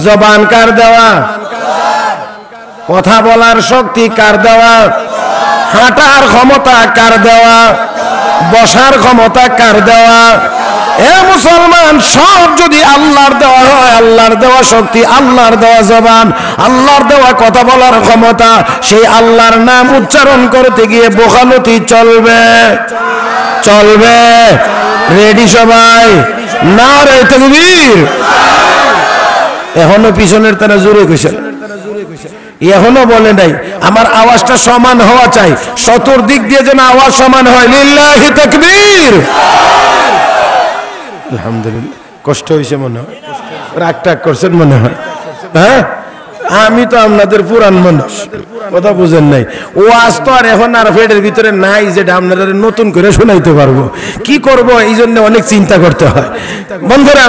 জবান কার দেওয়া? কথা বলার শক্তি কার দেওয়া? হাঁটার ক্ষমতা কার দেওয়া? বসার ক্ষমতা কার দেওয়া? এ মুসলমান, সব যদি আল্লাহর দেওয়া হয়, আল্লাহর দেওয়া শক্তি, আল্লাহর দেওয়া জবান, আল্লাহর দেওয়া কথা বলার ক্ষমতা, সেই আল্লাহর নাম উচ্চারণ করতে গিয়ে বোখালতি চলবে? চলবে? রেডি সবাই? নারে তাকবীর। এখনো পিছনের তারা জোরে কইছে, এখনো বলে নাই আমার আওয়াজটা সমান হওয়া চাই, চতুর্দিক দিয়ে যেন আওয়াজ সমান হয়। লিল্লাহি তাকবীর। আলহামদুলিল্লাহ। কষ্ট হয়েছে মনে হয়, রাগ টাগ করছেন মনে হয়। হ্যাঁ, আমি তো আপনাদের পুরান মানুষ, কথা বুঝেন নাই। ওয়াজ তো আর এখন আর পেটের ভিতরে নাই যেটা আপনাদের নতুন করে শোনাইতে পারবো। কি করব, এই জন্য অনেক চিন্তা করতে হয় বন্ধুরা।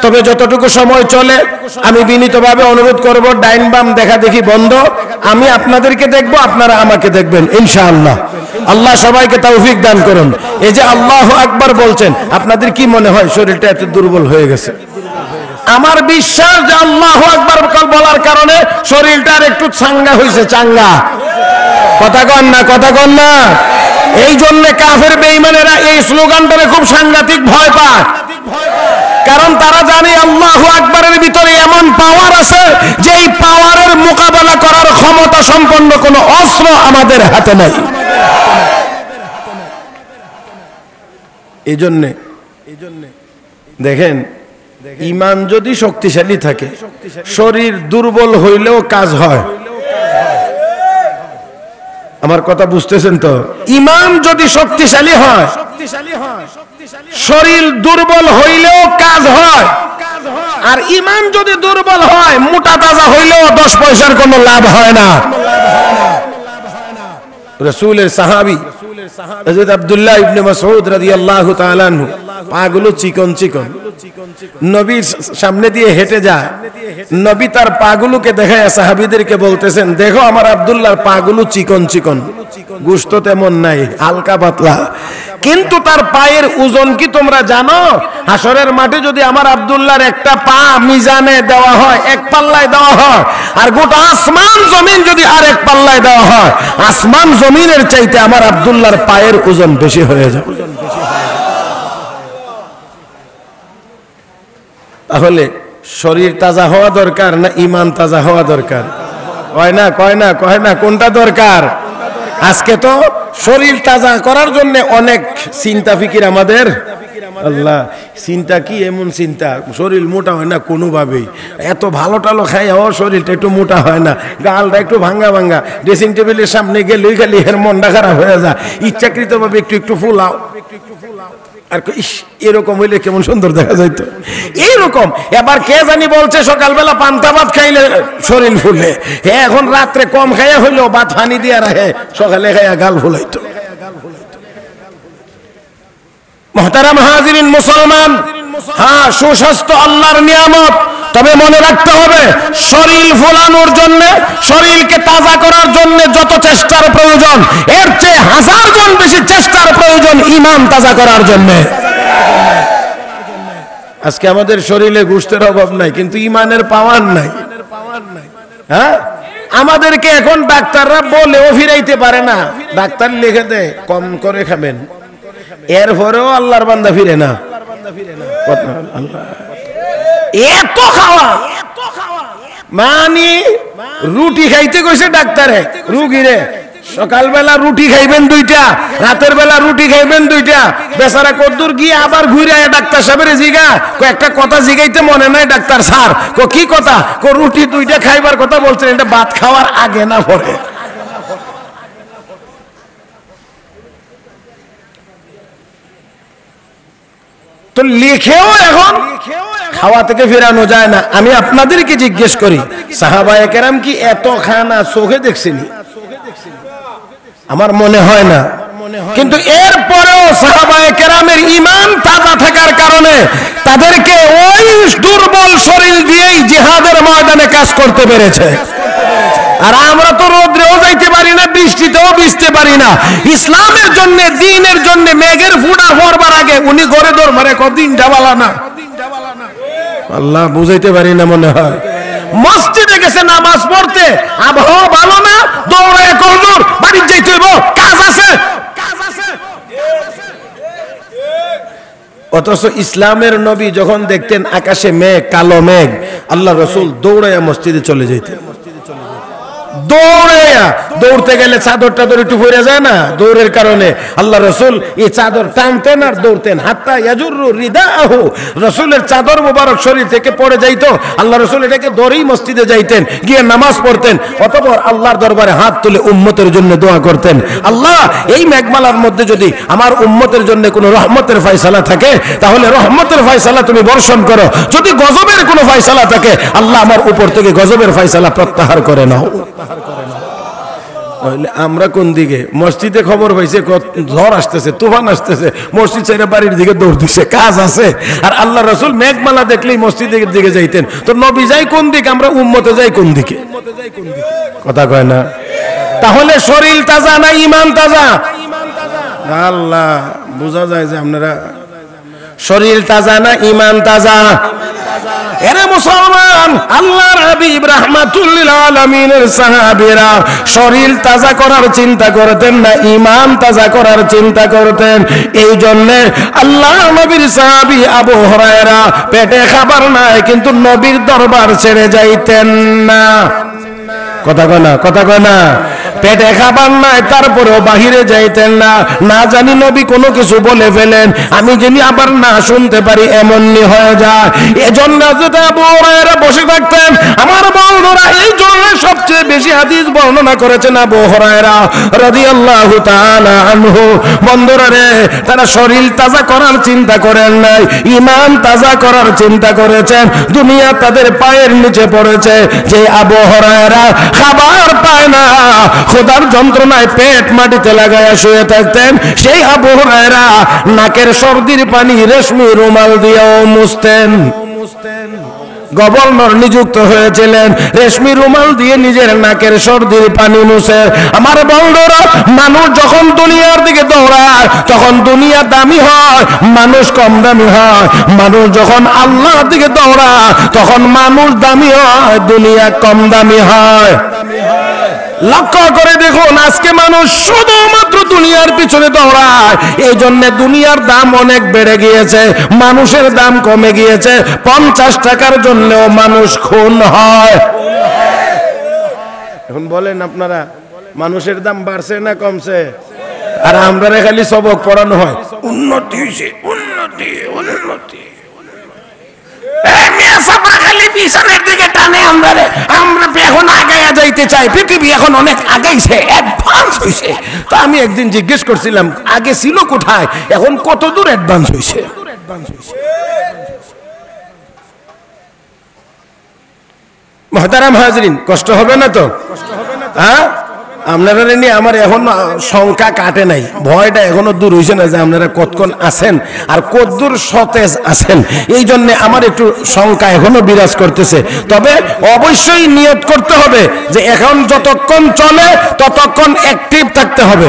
তবে যতটুকু সময় চলে আমি বিনীতভাবে অনুরোধ করব, ডাইন বাম দেখা দেখি বন্ধ। আমি আপনাদেরকে দেখবো, আপনারা আমাকে দেখবেন ইনশাআল্লাহ। আল্লাহ সবাইকে তৌফিক দান করুন। এই যে আল্লাহু আকবার বলছেন, আপনাদের কি মনে হয় শরীরটা এত দুর্বল হয়ে গেছে? আমার বিশ্বাস যে আল্লাহু আকবার বলার কারণে শরীরটা একটু চাঙ্গা হয়েছে, চাঙ্গা। কথা কন না, কথা কন না। এই জন্য কাফের বেঈমানেরা এই স্লোগানটারে খুব সাংঘাতিক ভয় পায়, কারণ তারা জানে আল্লাহু আকবারের ভিতরে এমন পাওয়ার আছে যে এই পাওয়ারের মোকাবেলা করার ক্ষমতা সম্পন্ন কোনো অস্ত্র আমাদের হাতে নাই। এই জন্য দেখেন, ঈমান যদি শক্তিশালী থাকে, শরীর দুর্বল হইলেও কাজ হয়। আমার কথা বুঝতেছেন তো? ঈমান যদি শক্তিশালী হয়, শরীর দুর্বল হইলেও কাজ হয়। আর ঈমান যদি দুর্বল হয়, মোটা তাজা হইলেও 10 পয়সার কোনো লাভ হয় না। রাসূলের সাহাবী হযরত আব্দুল্লাহ ইবনে মাসউদ রাদিয়াল্লাহু তাআলা আনহু পাগুলো চিকন চিকন, নবীর সামনে দিয়ে হেঁটে যায়। নবী তার পাগুলোকে দেখায় সাহাবীদেরকে বলতেছেন, দেখো আমার আব্দুল্লাহর পাগুলো চিকন চিকন, গোশত তেমন নাই, হালকা পাতলা, কিন্তু তার পায়ের ওজন কি তোমরা জানো? হাসরের মাঠে যদি আমার আব্দুল্লাহর একটা পা মিজানে দেওয়া হয়, এক পাল্লায় দেওয়া হয়, আর গোটা আসমান জমিন যদি আর এক পাল্লায় দেওয়া হয়, আসমান জমিনের চাইতে আমার আব্দুল্লাহর পায়ের ওজন বেশি হয়ে যাবে। তাহলে শরীর তাজা হওয়া দরকার না ঈমান তাজা হওয়া দরকার? কয় না, কয় না, কয় না, কোনটা দরকার? আজকে তো শরীর তাজা করার জন্য অনেক চিন্তা ফিকির আমাদের। আল্লাহ, চিন্তা কি এমন চিন্তা, শরীর মোটা হয় না কোনোভাবেই। এত ভালো টালো খাই, ও শরীরটা একটু মোটা হয় না, গালটা একটু ভাঙ্গা ভাঙ্গা, ড্রেসিং টেবিলের সামনে গেলেই খালি এর মনটা খারাপ হয়ে যায়, ইচ্ছাকৃতভাবে একটু একটু ফুলাও। আর এরকম হইলে কেমন সুন্দর দেখা যাইতো। এইরকম এবার কে জানি বলছে সকালবেলা পান্তা ভাত খাইলে শরীর ফুলে, হ্যাঁ এখন রাত্রে কম খাইয়া হইলেও ভাত পানি দিয়া রাখে, সকালে খাইয়া গাল ফুলাইতো। মুহতারাম হাজিরিন মুসলমান, হ্যাঁ সুস্বাস্থ্য আল্লাহর নিয়ামত, তবে মনে রাখতে হবে শরীর ফোলানোর জন্য, শরীরকে তাজা করার জন্য যত চেষ্টার প্রয়োজন, এর চেয়ে 1000 গুণ বেশি চেষ্টার প্রয়োজন ঈমান তাজা করার জন্য। আজকে আমাদের শরীরে গোশতের অভাব নাই, কিন্তু ঈমানের পাওয়ার নাই। হ্যাঁ, আমাদেরকে এখন ডাক্তাররা বলেও ফিরাইতে পারে না, ডাক্তার লিখে দেয় কম করে খাবেন, এরপরেও আল্লাহর বান্দা ফিরে না। এত খাওয়া মানে রুটি খাইতে কইছে ডাক্তারে রুগীরে, সকালবেলা রুটি খাইবেন 2টা, রাতের বেলা রুটি খাইবেন 2টা। বেচারা কদ্দুর গিয়ে আবার ঘুরে ডাক্তার সাহেবের জিগা, একটা কথা জিগাইতে মনে নাই ডাক্তার স্যার, কি কথা? রুটি 2টা খাইবার কথা বলছেন, এটা ভাত খাওয়ার আগে না পরে? তো লিখেও এখন খাওয়া থেকে ফেরানো যায় না। আমি আপনাদেরকে জিজ্ঞেস করি, সাহাবায়ে কেরাম কি এত খানা চোখে দেখছেনি? আমার মনে হয় না। কিন্তু এরপরেও সাহাবায়ে কেরামের ঈমান তাজা থাকার কারণে তাদেরকে ওই দুর্বল শরীর দিয়েই জিহাদের ময়দানে কাজ করতে পেরেছে। আর আমরা তো রোদ্রেও যাইতে পারি না, বৃষ্টিতেও ভিজতে পারি না। ইসলামের জন্য, দ্বীনের জন্য মেঘের ফুটা পড়বার আগে উনি ঘরে দৌড় মারে, কদিন ডাবালা না আল্লাহ বুঝাইতে পারি না মনে হয়। মসজিদে গেছে নামাজ পড়তে, আবহাওয়া ভালো না, দৌড়ায় কজুর বাড়ি যাইতে হইব, কাজ আছে। অথচ ইসলামের নবী যখন দেখতেন আকাশে মেঘ, কালো মেঘ, আল্লাহ রসুল দৌড়াইয়া মসজিদে চলে যেতেন। দৌড়তে গেলে চাদর টাদর একটু পড়ে যায় না, দৌড়ের কারণে আল্লাহ রসুল এই চাদর টানতেন আর দৌড়তেন। হাত্তা ইয়াজুরু রিদাহু, রসুলের চাদর মোবারক শরীর থেকে পড়ে যাইতো, আল্লাহ রসুল এটাকে ধরেই মসজিদে যাইতেন, গিয়ে নামাজ পড়তেন। অতঃপর আল্লাহর দরবারে হাত তুলে উম্মতের জন্য দোয়া করতেন, আল্লাহ এই মেঘমালার মধ্যে যদি আমার উম্মতের জন্য কোনো রহমতের ফয়সালা থাকে তাহলে রহমতের ফয়সালা তুমি বর্ষণ করো, যদি গজবের কোনো ফয়সালা থাকে আল্লাহ আমার উপর থেকে গজবের ফয়সালা প্রত্যাহার করে নাও। আমরা কোন দিকে? মসজিদে খবর পাইছে ঝড় আসতেছে, তুফান আসতেছে, মসজিদ ছেড়ে বাড়ির দিকে দৌড় দিচ্ছে, কাজ আছে। আর আল্লাহ রসুল মেঘমালা দেখলেই মসজিদের দিকে যাইতেন। তো নবী যাই কোন দিকে, আমরা উম্মতে যাই কোন দিকে? কথা কয় না। তাহলে শরীর তাজা না ইমান তাজা? আল্লাহ বোঝা যায় যে আপনারা শরীর তাজা না ইমান তাজা। এরে মুসলমান, আল্লাহর হাবিব রাহমাতুল লিল আলামিনের সাহাবীরা শরীর তাজা করার চিন্তা করতেন না, ঈমান তাজা করার চিন্তা করতেন। এই জন্য আল্লাহ নবীর সাহাবী আবু হুরায়রা পেটে খাবার নাই কিন্তু নবীর দরবার ছেড়ে যাইতেন না। কথা কয় না, কথা কয় না। পেটে খাবার নাই তারপরেও বাহিরে যাইতেন না, না জানি নবী কোনো কিছু বলে ফেলেন, আমি যিনি আবার না শুনতে পারি এমনই হয়ে যায়। এজন্য যেটা আবু হুরায়রা বসে থাকতেন। আমার বন্ধুরা এই জন্য সবচেয়ে বেশি হাদিস বর্ণনা করেছেন আবু হুরায়রা রাদিয়াল্লাহু তাআলা আনহু। বন্ধুরা রে, তারা শরীর তাজা করার চিন্তা করেন নাই, ঈমান তাজা করার চিন্তা করেছেন। দুনিয়া তাদের পায়ের নিচে পড়েছে। যে আবু হুরায়রা খাবার পায় না, খোদার যন্ত্রণায় পেট মাটিতে লাগায়া শুয়ে থাকতেন, সেই আবু হুরায়রা নাকের সর্দির পানি রেশমি রুমাল দিয়েও মুছতেন। গভর্নর নিযুক্ত হয়েছিলেন, রেশমি রুমাল দিয়ে নিজের নাকের সর্দির পানি মুছে। আমার বন্ধুরা, মানুষ যখন দুনিয়ার দিকে দৌড়ায় তখন দুনিয়া দামি হয়, মানুষ কম দামি হয়। মানুষ যখন আল্লাহর দিকে দৌড়ায় তখন মানুষ দামি হয়, দুনিয়া কম দামি হয়। লক্ষ্য করে দেখুন, আজকে মানুষ শুধুমাত্র দুনিয়ার পিছনে দৌড়ায়, এই জন্য দুনিয়ার দাম অনেক বেড়ে গিয়েছে, মানুষের দাম কমে গিয়েছে। 50 টাকার জন্যও মানুষ খুন হয়। এখন বলেন আপনারা, মানুষের দাম বাড়ছে না কমছে? আর আমরা খালি সবক পড়ানো হয়, উন্নতি হয়েছে, উন্নতি উন্নতি। আমরা এখন আগায়া যাইতে চাই, পৃথিবী এখন অনেক আগাইছে, অ্যাডভান্স হইছে। তো আমি একদিন জিজ্ঞেস করছিলাম, আগে ছিল কোথায়, এখন কত দূর অ্যাডভান্স হইছে? মুহতারাম হাজরিন, কষ্ট হবে না তো? হ্যাঁ, আপনারা নিয়ে আমার এখন সংখ্যা কাটে নাই, ভয়টা এখনো দূর হয়েছে না যে আপনারা কতক্ষণ আছেন আর কত দূর সতেজ আছেন। এই জন্য আমার একটু সংখ্যা এখনো বিরাজ করতেছে। তবে অবশ্যই নিয়ত করতে হবে যে এখন যতক্ষণ চলে ততক্ষণ অ্যাক্টিভ থাকতে হবে।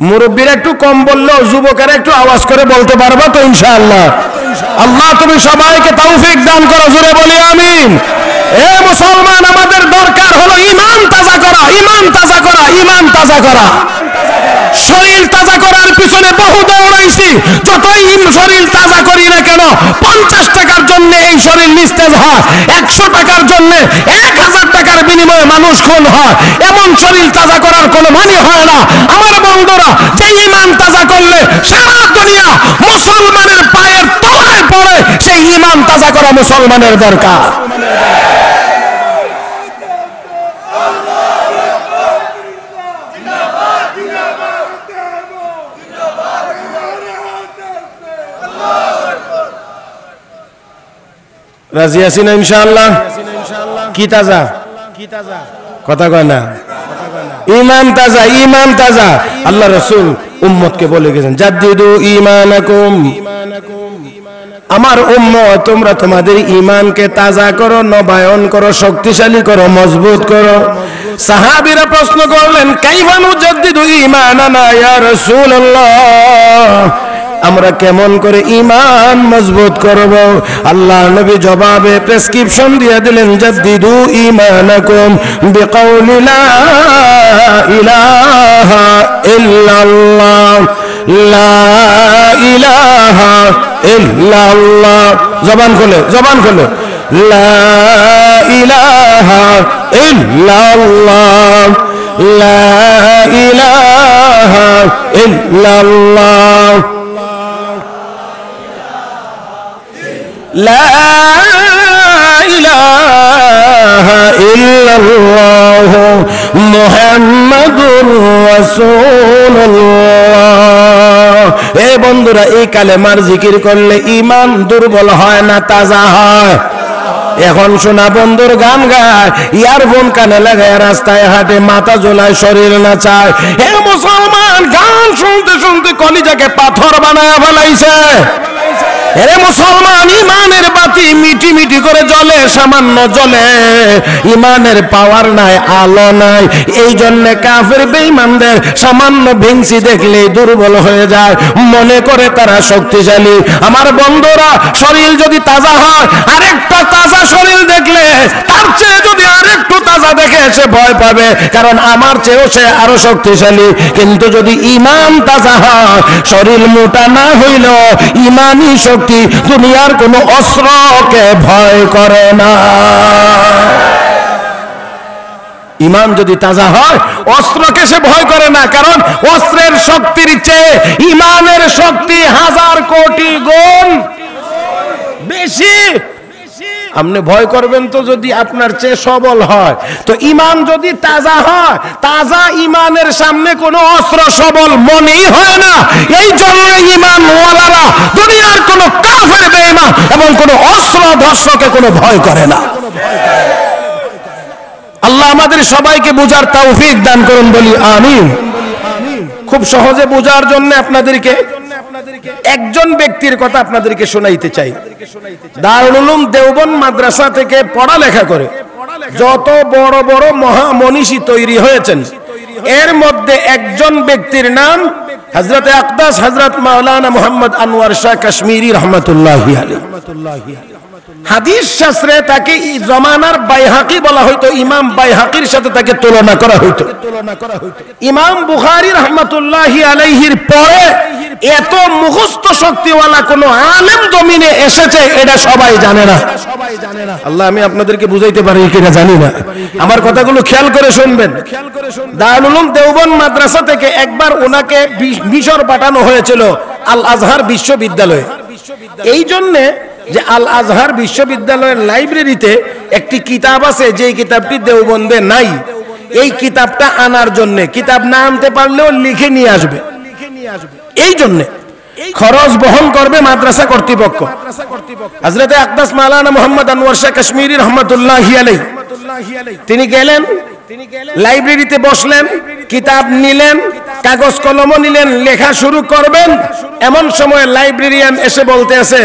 মুরব্বীরা একটু কম বললেও যুবকেরা একটু আওয়াজ করে বলতে পারবা তো ইনশাআল্লাহ? আল্লাহ তুমি সবাইকে তৌফিক দান করো, জোরে বলি আমিন। এ মুসলমান, আমাদের দরকার হলো ঈমান তাজা করা, ঈমান তাজা করা, ঈমান তাজা করা। শরীর তাজা করার পিছনে বহু দৌড়াইছি, যতই শরীর তাজা করি না কেন 50 টাকার জন্য এই শরীর নিস্তেজ হয়, 100 টাকার জন্য 1000 টাকার বিনিময়ে মানুষ খুন হয়। এমন শরীর তাজা করার কোনো মানে হয় না। আমার বন্ধুরা, যে ঈমান তাজা করলে সারা দুনিয়া মুসলমানের পায়ের তলায় পড়ে, সেই ঈমান তাজা করা মুসলমানের দরকার। রাজি আছি না ইনশাআল্লাহ? কি তাজা? কথা কয় না। ঈমান তাজা, ঈমান তাজা। আল্লাহ রাসূল উম্মতকে বলে গেছেন, জাদ্দিদু ঈমানাকুম, আমার উম্মত তোমরা তোমাদের ঈমানকে তাজা করো, নবায়ন করো, শক্তিশালী করো, মজবুত করো। সাহাবীরা প্রশ্ন করলেন, কাইফা নুজাদ্দিদু ঈমানানা ইয়া রাসূলুল্লাহ, আমরা কেমন করে ঈমান মজবুত করব? আল্লাহ নবী জবাবে প্রেসক্রিপশন দিয়ে দিলেন, জাদ্দিদু ঈমানাকুম বিকাউলি লা ইলাহা ইল্লাল্লাহ, লা ইলাহা ইল্লাল্লাহ। জবান খোলে, জবান খোলে। লা ইলাহা ইল্লাল্লাহ, লা ইলাহা ইল্লাল্লাহ, লা ইলাহা ইল্লাল্লাহ মুহাম্মাদুর রাসূলুল্লাহ। এই বন্ধুরা, এই কালেমার জিকির করলে ঈমান দুর্বল হয় না, তাজা হয়। এখন শোনা বন্ধুর গান গায়, ইয়ারফোন কানে লাগায় রাস্তায় হাঁটে, মাথা ঝোলায়, শরীর নাচায়। হে মুসলমান, গান শুনতে শুনতে কলিজাকে পাথর বানায় ফেলাইছে। হে মুসলমান, ইমানের বাতি মিটি মিটি করে জ্বলে, সামান্য জ্বলে, ইমানের পাওয়ার নাই, আলো নাই। এই জন্য কাফের বেঈমানদের সামান্য ভেংসি দেখলেই দুর্বল হয়ে যায়, মনে করে তারা শক্তিশালী। আমার বন্ধুরা, শরীর যদি তাজা হয়, আরেকটা তাজা শরীর দেখলে তার চেয়ে যদি আরেকটু তাজা দেখে সে ভয় পাবে, কারণ আমার চেয়েও সে আরো শক্তিশালী। কিন্তু যদি ঈমান তাজা হয়, শরীর মোটা না হইল, ঈমানি শক্তি দুনিয়ার কোনো অস্ত্রকে ভয় করে না। ঈমান যদি তাজা হয়, অস্ত্রকে সে ভয় করে না, কারণ অস্ত্রের শক্তির চেয়ে ঈমানের শক্তি হাজার কোটি গুণ বেশি। আপনি ভয় করবেন তো যদি আপনার চেয়ে সবল হয়। তো ঈমান যদি তাজা হয়, তাজা ঈমানের সামনে কোনো অস্ত্র সবল মনেই হয় না। এই জন্য ঈমানওয়ালারা দুনিয়ার কোনো কাফের বেঈমান এবং কোনো অস্ত্র ধর্ষকে কোনো ভয় করে না। আল্লাহ আমাদের সবাইকে বুঝার তৌফিক দান করুন, বলি আমিন। খুব সহজে বোঝার জন্য আপনাদেরকে একজন ব্যক্তির কথা আপনাদেরকে শোনাইতে চাই। দারুল উলুম দেওবন্দ মাদ্রাসা থেকে পড়ালেখা করে যত বড় বড় মহামনীষী তৈরি হয়েছেন, এর মধ্যে একজন ব্যক্তির নাম হযরত আকদাস হযরত মাওলানা মুহাম্মদ আনোয়ার শাহ কাশ্মীরি রহমাতুল্লাহি আলাইহি। হাদিস শাস্ত্রে তাকে জমানার বাইহাকি বলা হইতো, ইমাম বাইহাকির সাথে তাকে তুলনা করা হইতো। ইমাম বুখারী রাহমাতুল্লাহি আলাইহির পরে এত মুখস্থ শক্তিওয়ালা কোন আলেম জমিনে এসেছে এটা সবাই জানে না। আল্লাহ, আমি আপনাদেরকে বুঝাইতে পারি কিনা জানি না, আমার কথাগুলো খেয়াল করে শুনবেন। দারুল উলুম দেওবন্দ মাদ্রাসা থেকে একবার ওনাকে মিশর পাঠানো হয়েছিল আল আজহার বিশ্ববিদ্যালয়ে। এই জন্যে যে আল আজহার বিশ্ববিদ্যালয়ের লাইব্রেরিতে একটি কিতাব আছে, যে কিতাবটি দেওবন্দে নাই। এই কিতাবটা আনার জন্য, কিতাব না আনতে পারলেও লিখে নিয়ে আসবে। এই জন্য খরচ বহন করবে মাদ্রাসা কর্তৃপক্ষ। হযরত আকদাস মাওলানা মুহাম্মদ আনোয়ার শাহ কাশ্মীরি রহমাতুল্লাহি আলাইহি, তিনি গেলেন, লাইব্রেরিতে বসলেন, কিতাব নিলেন, কাগজ কলম নিলেন, লেখা শুরু করবেন। এমন সময় লাইব্রেরিয়ান এসে বলতে আছে,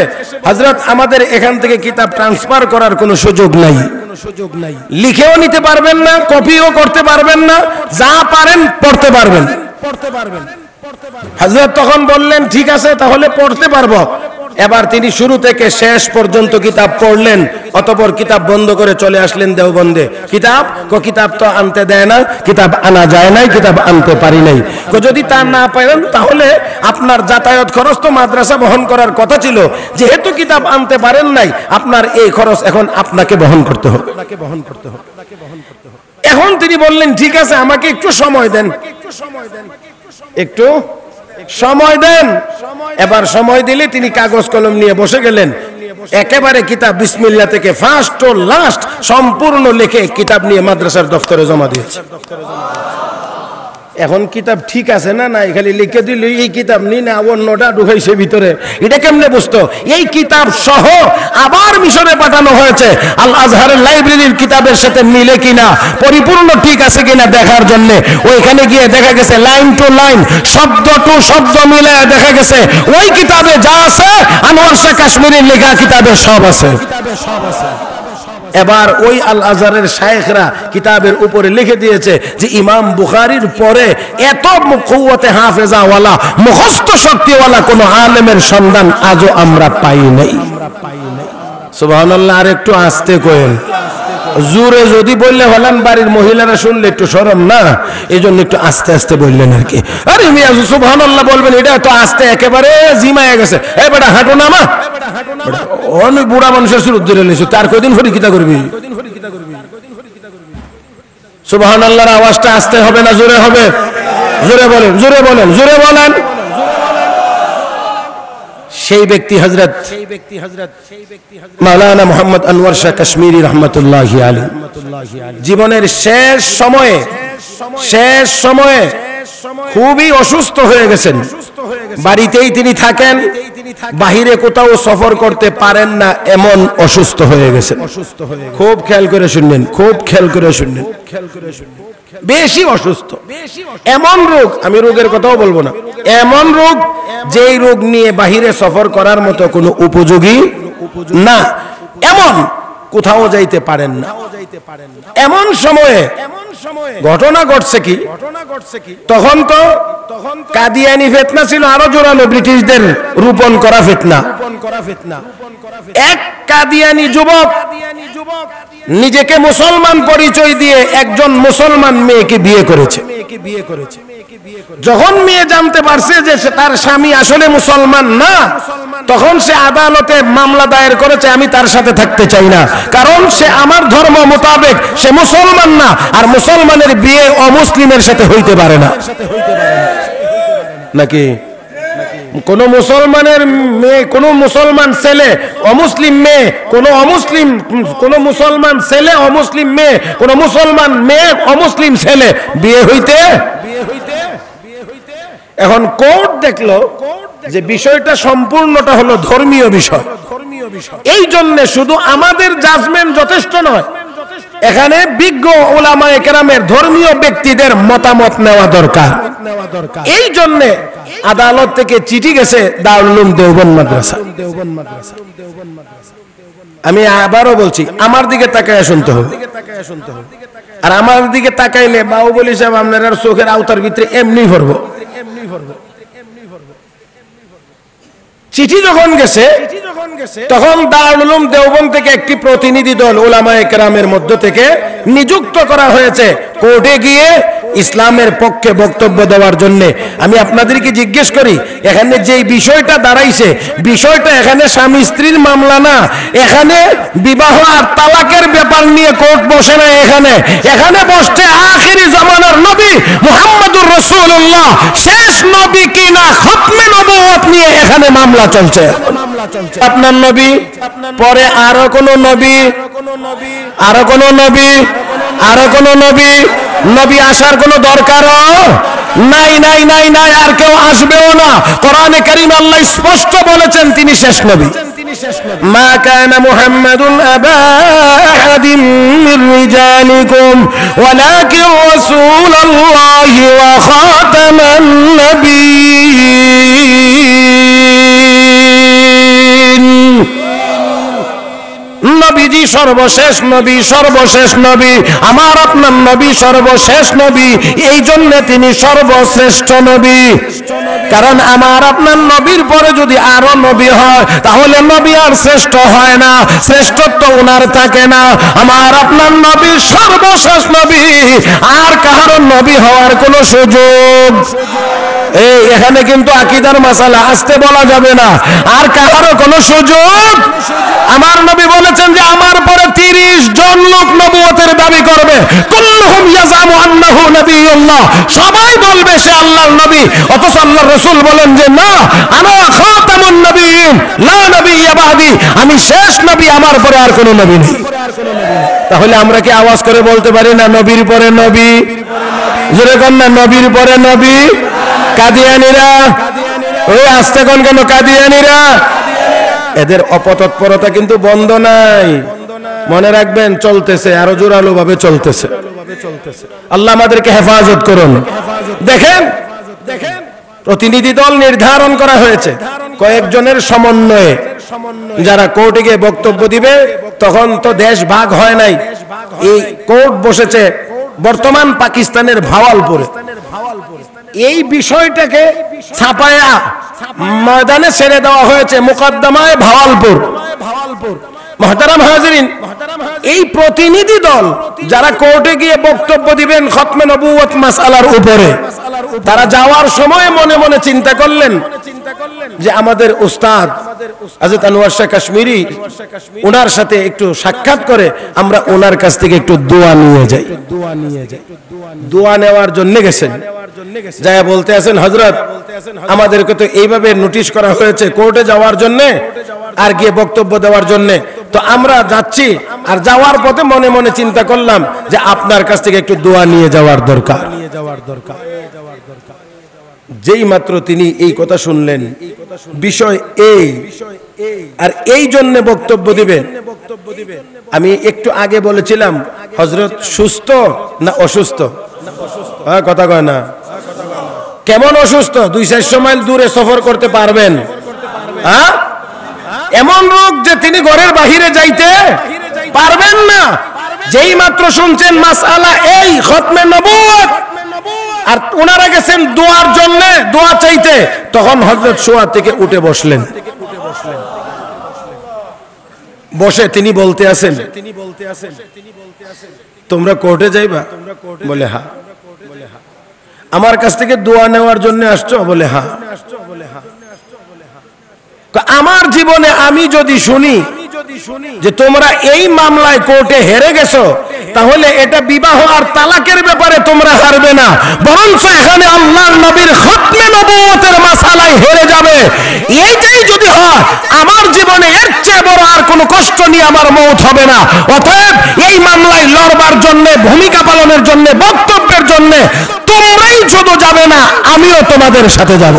হযরত আমাদের এখান থেকে কিতাব ট্রান্সফার করার কোনো সুযোগ নাই, লিখেও নিতে পারবেন না, কপিও করতে পারবেন না, যা পারেন পড়তে পারবেন। হযরত তখন বললেন, ঠিক আছে তাহলে পড়তে পারবো। এবার তিনি শুরু থেকে শেষ পর্যন্ত কিতাব পড়লেন, অতঃপর কিতাব বন্ধ করে চলে আসলেন দেওবন্দে। কিতাব তো আনতে দেয় না, কিতাব আনা যায় নাই, কিতাব আনতে পারি নাই। যদি তা না পারেন তাহলে আপনার যাতায়াত খরচ তো মাদ্রাসা বহন করার কথা ছিল, যেহেতু কিতাব আনতে পারেন নাই, আপনার এই খরচ এখন আপনাকে বহন করতে হবে। এখন তিনি বললেন, ঠিক আছে আমাকে একটু সময় দেন, একটু সময় দেন। এবার সময় দিলে তিনি কাগজ কলম নিয়ে বসে গেলেন, একেবারে কিতাব বিসমিল্লাহ থেকে ফার্স্ট টু লাস্ট সম্পূর্ণ লিখে কিতাব নিয়ে মাদ্রাসার দফতরে জমা দিয়েছে। এখন কিতাব ঠিক আছে না নাই খালি লিখে দিল, এই কিতাব নি না অন্যটা ঢুকাইছে ভিতরে, এটা কেমনে বুঝতো? এই কিতাব সহ আবার মিশরে পাঠানো হয়েছে আল আজহারের লাইব্রেরির কিতাবের সাথে মিলে কিনা, পরিপূর্ণ ঠিক আছে কিনা দেখার জন্য। ওইখানে গিয়ে দেখা গেছে লাইন টু লাইন, শব্দ টু শব্দ মিলে দেখা গেছে ওই কিতাবে যা আছে আনোয়ার শাহ কাশ্মীরির লেখা কিতাবে সব আছে। এবার ওই আল আজহারের শায়েখরা কিতাবের উপরে লিখে দিয়েছে যে ইমাম বুখারীর পরে এত কুওয়াতে হাফেজাওয়ালা মুখস্থ শক্তিওয়ালা কোন আলেমের সন্ধান আজও আমরা পাই নাই। সুবহানাল্লাহ। আর একটু আস্তে কইন, জোরে যদি বললে হলেন বাড়ির মহিলারা শুনলে একটু শরম না, এই জন্য একটু আস্তে আস্তে বললেন আর কি। আরে মিয়া সুবহানাল্লাহ বলবেন, এটা তো আস্তে একেবারে জিমায় গেছে। এই বেটা হাঁটো না মা, অনেক বুড়া মানুষের সুর ধরে নিয়েছো, তার কয়দিন হরি কিতা করবি? সুবহানাল্লাহর আওয়াজটা আস্তে হবে না জোরে হবে? জোরে বলেন, জোরে বলেন, জোরে বলেন। সেই ব্যক্তি হযরত মাওলানা মুহাম্মদ আনোয়ার শাহ কাশ্মীরি রাহমাতুল্লাহি আলাইহি জীবনের শেষ সময়ে খুবই অসুস্থ হয়ে গেছেন। বাড়িতেই তিনি থাকেন, বাহিরে কোথাও সফর করতে পারেন না, এমন অসুস্থ হয়ে গেছেন। খুব খেয়াল করে শুনলেন, খুব খেয়াল করে শুনলেন, বেশি অসুস্থ। এমন রোগ, আমি রোগের কথাও বলবো না, এমন রোগ যেই রোগ নিয়ে বাহিরে সফর করার মতো কোনো উপযোগী না, এমন কোথাও যাইতে পারেন না। এমন সময়ে ঘটনা ঘটছে কি, তখন তো কাদিয়ানি ফিতনা ছিল আরো জোরালো, ব্রিটিশদের রূপণ করা ফিতনা। এক কাদিয়ানি যুবক নিজেকে মুসলমান পরিচয় দিয়ে একজন মুসলমান মেয়েকে বিয়ে করেছে। যখন মেয়ে জানতে পারছে যে তার স্বামী আসলে মুসলমান না, তখন সে আদালতে মামলা দায়ের করেছে, আমি তার সাথে থাকতে চাই না, কারণ সে আমার ধর্ম মোতাবেক সে মুসলমান না, আর মুসলমানের বিয়ে অমুসলিমের সাথে হইতে পারে না। নাকি কোন মুসলমানের মেয়ে, কোন মুসলমান ছেলে অমুসলিম মেয়ে, কোন মুসলমান ছেলে অমুসলিম মেয়ে, কোন মুসলমান মেয়ে অমুসলিম ছেলে বিয়ে হইতে। এখন কোর্ট দেখলো যে বিষয়টা সম্পূর্ণটা হলো ধর্মীয় বিষয়। এই জন্য শুধু আমাদের জাজমেন্ট যথেষ্ট নয়, এখানে বিজ্ঞ উলামায়ে কেরামের ধর্মীয় ব্যক্তিদের মতামত নেওয়া দরকার। এই জন্য আদালত থেকে চিঠি গেছে দারুল উলুম দেওবন্দ মাদ্রাসা। আমি আবারও বলছি, আমার দিকে তাকায় শুনতে হবে, আর আমার দিকে তাকাইলে বাহুবলী সাহেব আপনার চোখের আওতার ভিতরে এমনি ভরবো। চিঠি যখন গেছে তখন দারুল উলুম দেওবন্দ থেকে একটি প্রতিনিধি দল উলামায়ে কেরামের মধ্য থেকে নিযুক্ত করা হয়েছে কোর্টে গিয়ে ইসলামের পক্ষে বক্তব্য দেওয়ার জন্য। আমি আপনাদেরকে জিজ্ঞেস করি, এখানে যেই বিষয়টা দাঁড়াইছে, বিষয়টা এখানে স্বামী স্ত্রীর মামলা না, এখানে বিবাহ আর তালাকের ব্যাপার নিয়ে কোর্ট বসে না। এখানে বসছে আখিরি জামানার নবী মুহাম্মদুর রাসূলুল্লাহ, শেষ নবী কিনা খতমে নবুয়ত নিয়ে এখানে মামলা চলছে। আপনার নবী পরে আরো কোন নবী, আরো কোন নবী, আরো কোন নবী, নবী আসার কোন দরকারও নাই, নাই, নাই, নাই, আর কেউ আসবেও না। কোরআনে কারীম আল্লাহ স্পষ্ট বলেছেন তিনি শেষ নবী। মা কানা মুহাম্মাদুন আবা আহাদিন মির রিজালিকুম ওয়ালাকিন রাসূলুল্লাহি ওয়া খাতামান নাবিয়্যিন। নবীজি সর্বশেষ নবী, সর্বশেষ নবী, আমার আপনার নবী সর্বশেষ নবী, এই জন্য তিনি সর্বশ্রেষ্ঠ নবী। কারণ আমার আপনার নবীর পরে যদি আরো নবী হয় তাহলে নবী আর শ্রেষ্ঠ হয় না, শ্রেষ্ঠত্ব ওনার থাকে না। আমার আপনার নবী সর্বশেষ নবী, আর কাহারও নবী হওয়ার কোনো সুযোগ এই এখানে কিন্তু আকীদার মাসালা আসতে বলা যাবে না, আর কাহারও কোনো সুযোগ। আমার নবী বলেছেন যে আমার পরে 30 জন লোক নবুয়তের দাবি করবে, কুল্লুহুম ইয়াজামু আন্নাহু নবিয়ুল্লাহ, সবাই বলবে সে আল্লাহর নবী, অথচ আল্লাহর রাসূল বলেন যে না, আনা খাতামুন নবিয়্যিন লা নবিয়্যা বাদি, আমি শেষ নবী, আমার পরে আর কোনো নবী নেই। তাহলে আমরা কি আওয়াজ করে বলতে পারি না নবীর পরে নবী? জোরে কোন না, নবীর পরে নবী। কাদিয়ানীরা ওই আস্তে কোন কেন, কাদিয়ানীরা এদের অপতৎপরতা কিন্তু বন্ধ নাই, মনে রাখবেন, চলতেছে, আরো জোরালো ভাবে চলতেছে। আল্লাহ আমাদেরকে হেফাজত করুন। দেখেন প্রতিনিধি দল নির্ধারণ করা হয়েছে কয়েকজনের সমন্বয়ে, যারা কোর্টে গিয়ে বক্তব্য দিবে তখন তো দেশ ভাগ হয় নাই, এই কোর্ট বসেছে বর্তমান পাকিস্তানের ভাওয়ালপুরে। এই বিষয়টাকে ছাপায়া ময়দানে ছেড়ে দেওয়া হয়েছে মুকদ্দমায় ভাওয়ালপুর। মুহতারাম হাজিরিন, এই প্রতিনিধি দল যারা কোর্টে গিয়ে বক্তব্য দিবেন খতমে নবুয়ত মাসআলার উপরে, তারা যাওয়ার সময় মনে মনে চিন্তা করলেন যে আমাদের উস্তাদ হযরত আনোয়ার শাহ কাশ্মীরি, ওনার সাথে একটু সাক্ষাৎ করে আমরা ওনার কাছ থেকে একটু দোয়া নিয়ে যাই। দোয়া নেওয়ার জন্য গেছেন, যায় বলতে আছেন হযরত আমাদেরকে তো এইভাবে নোটিশ করা হয়েছে কোর্টে যাওয়ার জন্য আর গিয়ে বক্তব্য দেওয়ার জন্য, তো আমরা যাচ্ছি, আর যাওয়ার পথে মনে মনে চিন্তা করলাম যে আপনার কাছ থেকে একটু দোয়া নিয়ে যাওয়ার দরকার। যেই মাত্র তিনি এই কথা শুনলেন, বিষয় এই, আর এই জন্য বক্তব্য দিবেন। আমি একটু আগে বলেছিলাম হযরত সুস্থ না অসুস্থ? কথা কয় না। কেমন অসুস্থ? 200-400 মাইল দূরে সফর করতে পারবেন? হ্যাঁ, এমন রোগ যে তিনি ঘরের বাহিরে যাইতে পারবেন না। যেই মাত্র শুনছেন মাসআলা এই খতমে নবুয়ত, আর ওনারা গেছেন দোয়ার জন্য, দোয়া চাইতে, তখন হযরত শোয়া থেকে উঠে বসলেন। বসে তিনি বলতে আছেন, তোমরা কোর্টে যাইবা? বলে হ্যাঁ। আমার কাছ থেকে দোয়া নেওয়ার জন্য আসছো? বলে হ্যাঁ। আমার জীবনে আমি যদি শুনি যে তোমরা এই মামলায় কোর্টে হেরে গেছো, তাহলে এটা বিবাহ আর তালাকের ব্যাপারে তোমরা হারবে না, বরঞ্চ এখানে আল্লাহর নবীর খতমে নবুয়তের মাসালায় হেরে যাবে। এইটাই যদি হয়, আমার জীবনে এর চেয়ে বড় আর কোনো কষ্ট নিয়ে আমার মওত হবে না। অতএব এই মামলায় লড়বার জন্য, ভূমিকা পালনের জন্য, বক্তব্যের জন্য তোমরাই শুধু যাবে না, আমিও তোমাদের সাথে যাব।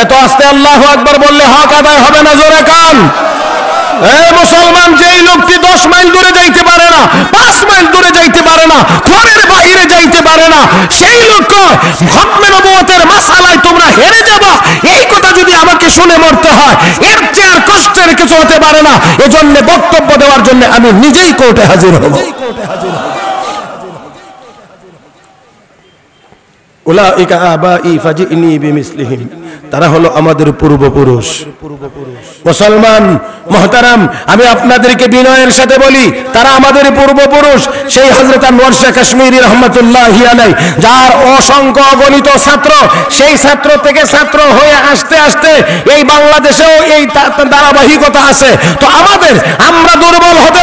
এত আস্তে আল্লাহু আকবার বললে হক আদায় হবে না? জোরে কান। এই মুসলমান, যেই লোকটি 10 মাইল দূরে যাইতে পারে না, 5 মাইল দূরে যাইতে পারে না, ঘরের বাইরে যাইতে পারে না, সেই লোক খতমে নবুয়তের মাসআলায় তোমরা হেরে যাবা, এই কথা যদি আমাকে শুনে মরতে হয়, এর চেয়ে আর কষ্টের কিছু হতে পারে না। এজন্য বক্তব্য দেওয়ার জন্য আমি নিজেই কোর্টে হাজির হব। উলাইকা আবাই ফাজিনি বিমিসলিহিম, তারা হলো আমাদের পূর্বপুরুষ। মুসলমান মুহতারাম, আমি আপনাদেরকে বিনয়ের সাথে বলি, তারা আমাদের পূর্বপুরুষ। সেই হযরত আনোয়ার শাহ কাশ্মীরি রাহমাতুল্লাহি আলাইহি, যার অসংখ্য অগণিত ছাত্র, সেই ছাত্র থেকে ছাত্র হয়ে আসতে আসতে এই বাংলাদেশেও এই ধারাবাহিকতা আছে। তো আমরা দুর্বল হতে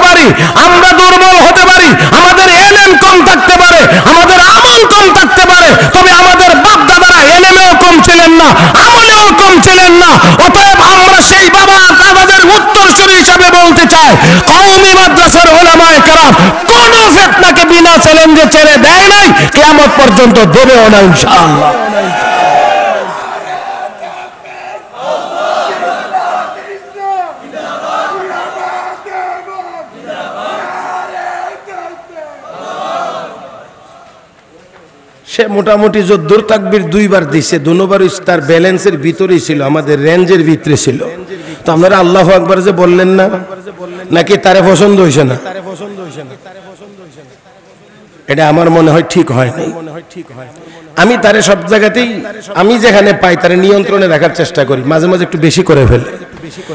পারি, আমাদের এলেম কম থাকতে পারে, আমাদের আমল কম থাকতে পারে, তবে আমাদের বাপ দাদারা এলেমেও কম ছিলেন না, আমলেও কম ছিলেন না। অতএব আমরা সেই বাবা দাদাদের উত্তরসূরি হিসাবে বলতে চাই, কওমি মাদ্রাসার উলামায়ে কেরাম কোন ফিতনাকে বিনা চ্যালেঞ্জে ছেড়ে দেয় নাই, কিয়ামত পর্যন্ত দেবেও না ইনশাআল্লাহ। সে মোটামুটি যদ্দুর তাকবীর 2 বার দিছে, দুবারই তার ব্যালেন্সের ভিতরেই ছিল, আমাদের রেঞ্জের ভিতরে ছিল। তো আপনারা আল্লাহু আকবার যে বললেন না, নাকি তারে পছন্দ হইছে না? এটা আমার মনে হয় ঠিক হয় নাই। আমি তারে সব জায়গাতেই, আমি যেখানে পাই তারে নিয়ন্ত্রণে রাখার চেষ্টা করি, মাঝে মাঝে একটু বেশি করে ফেলে,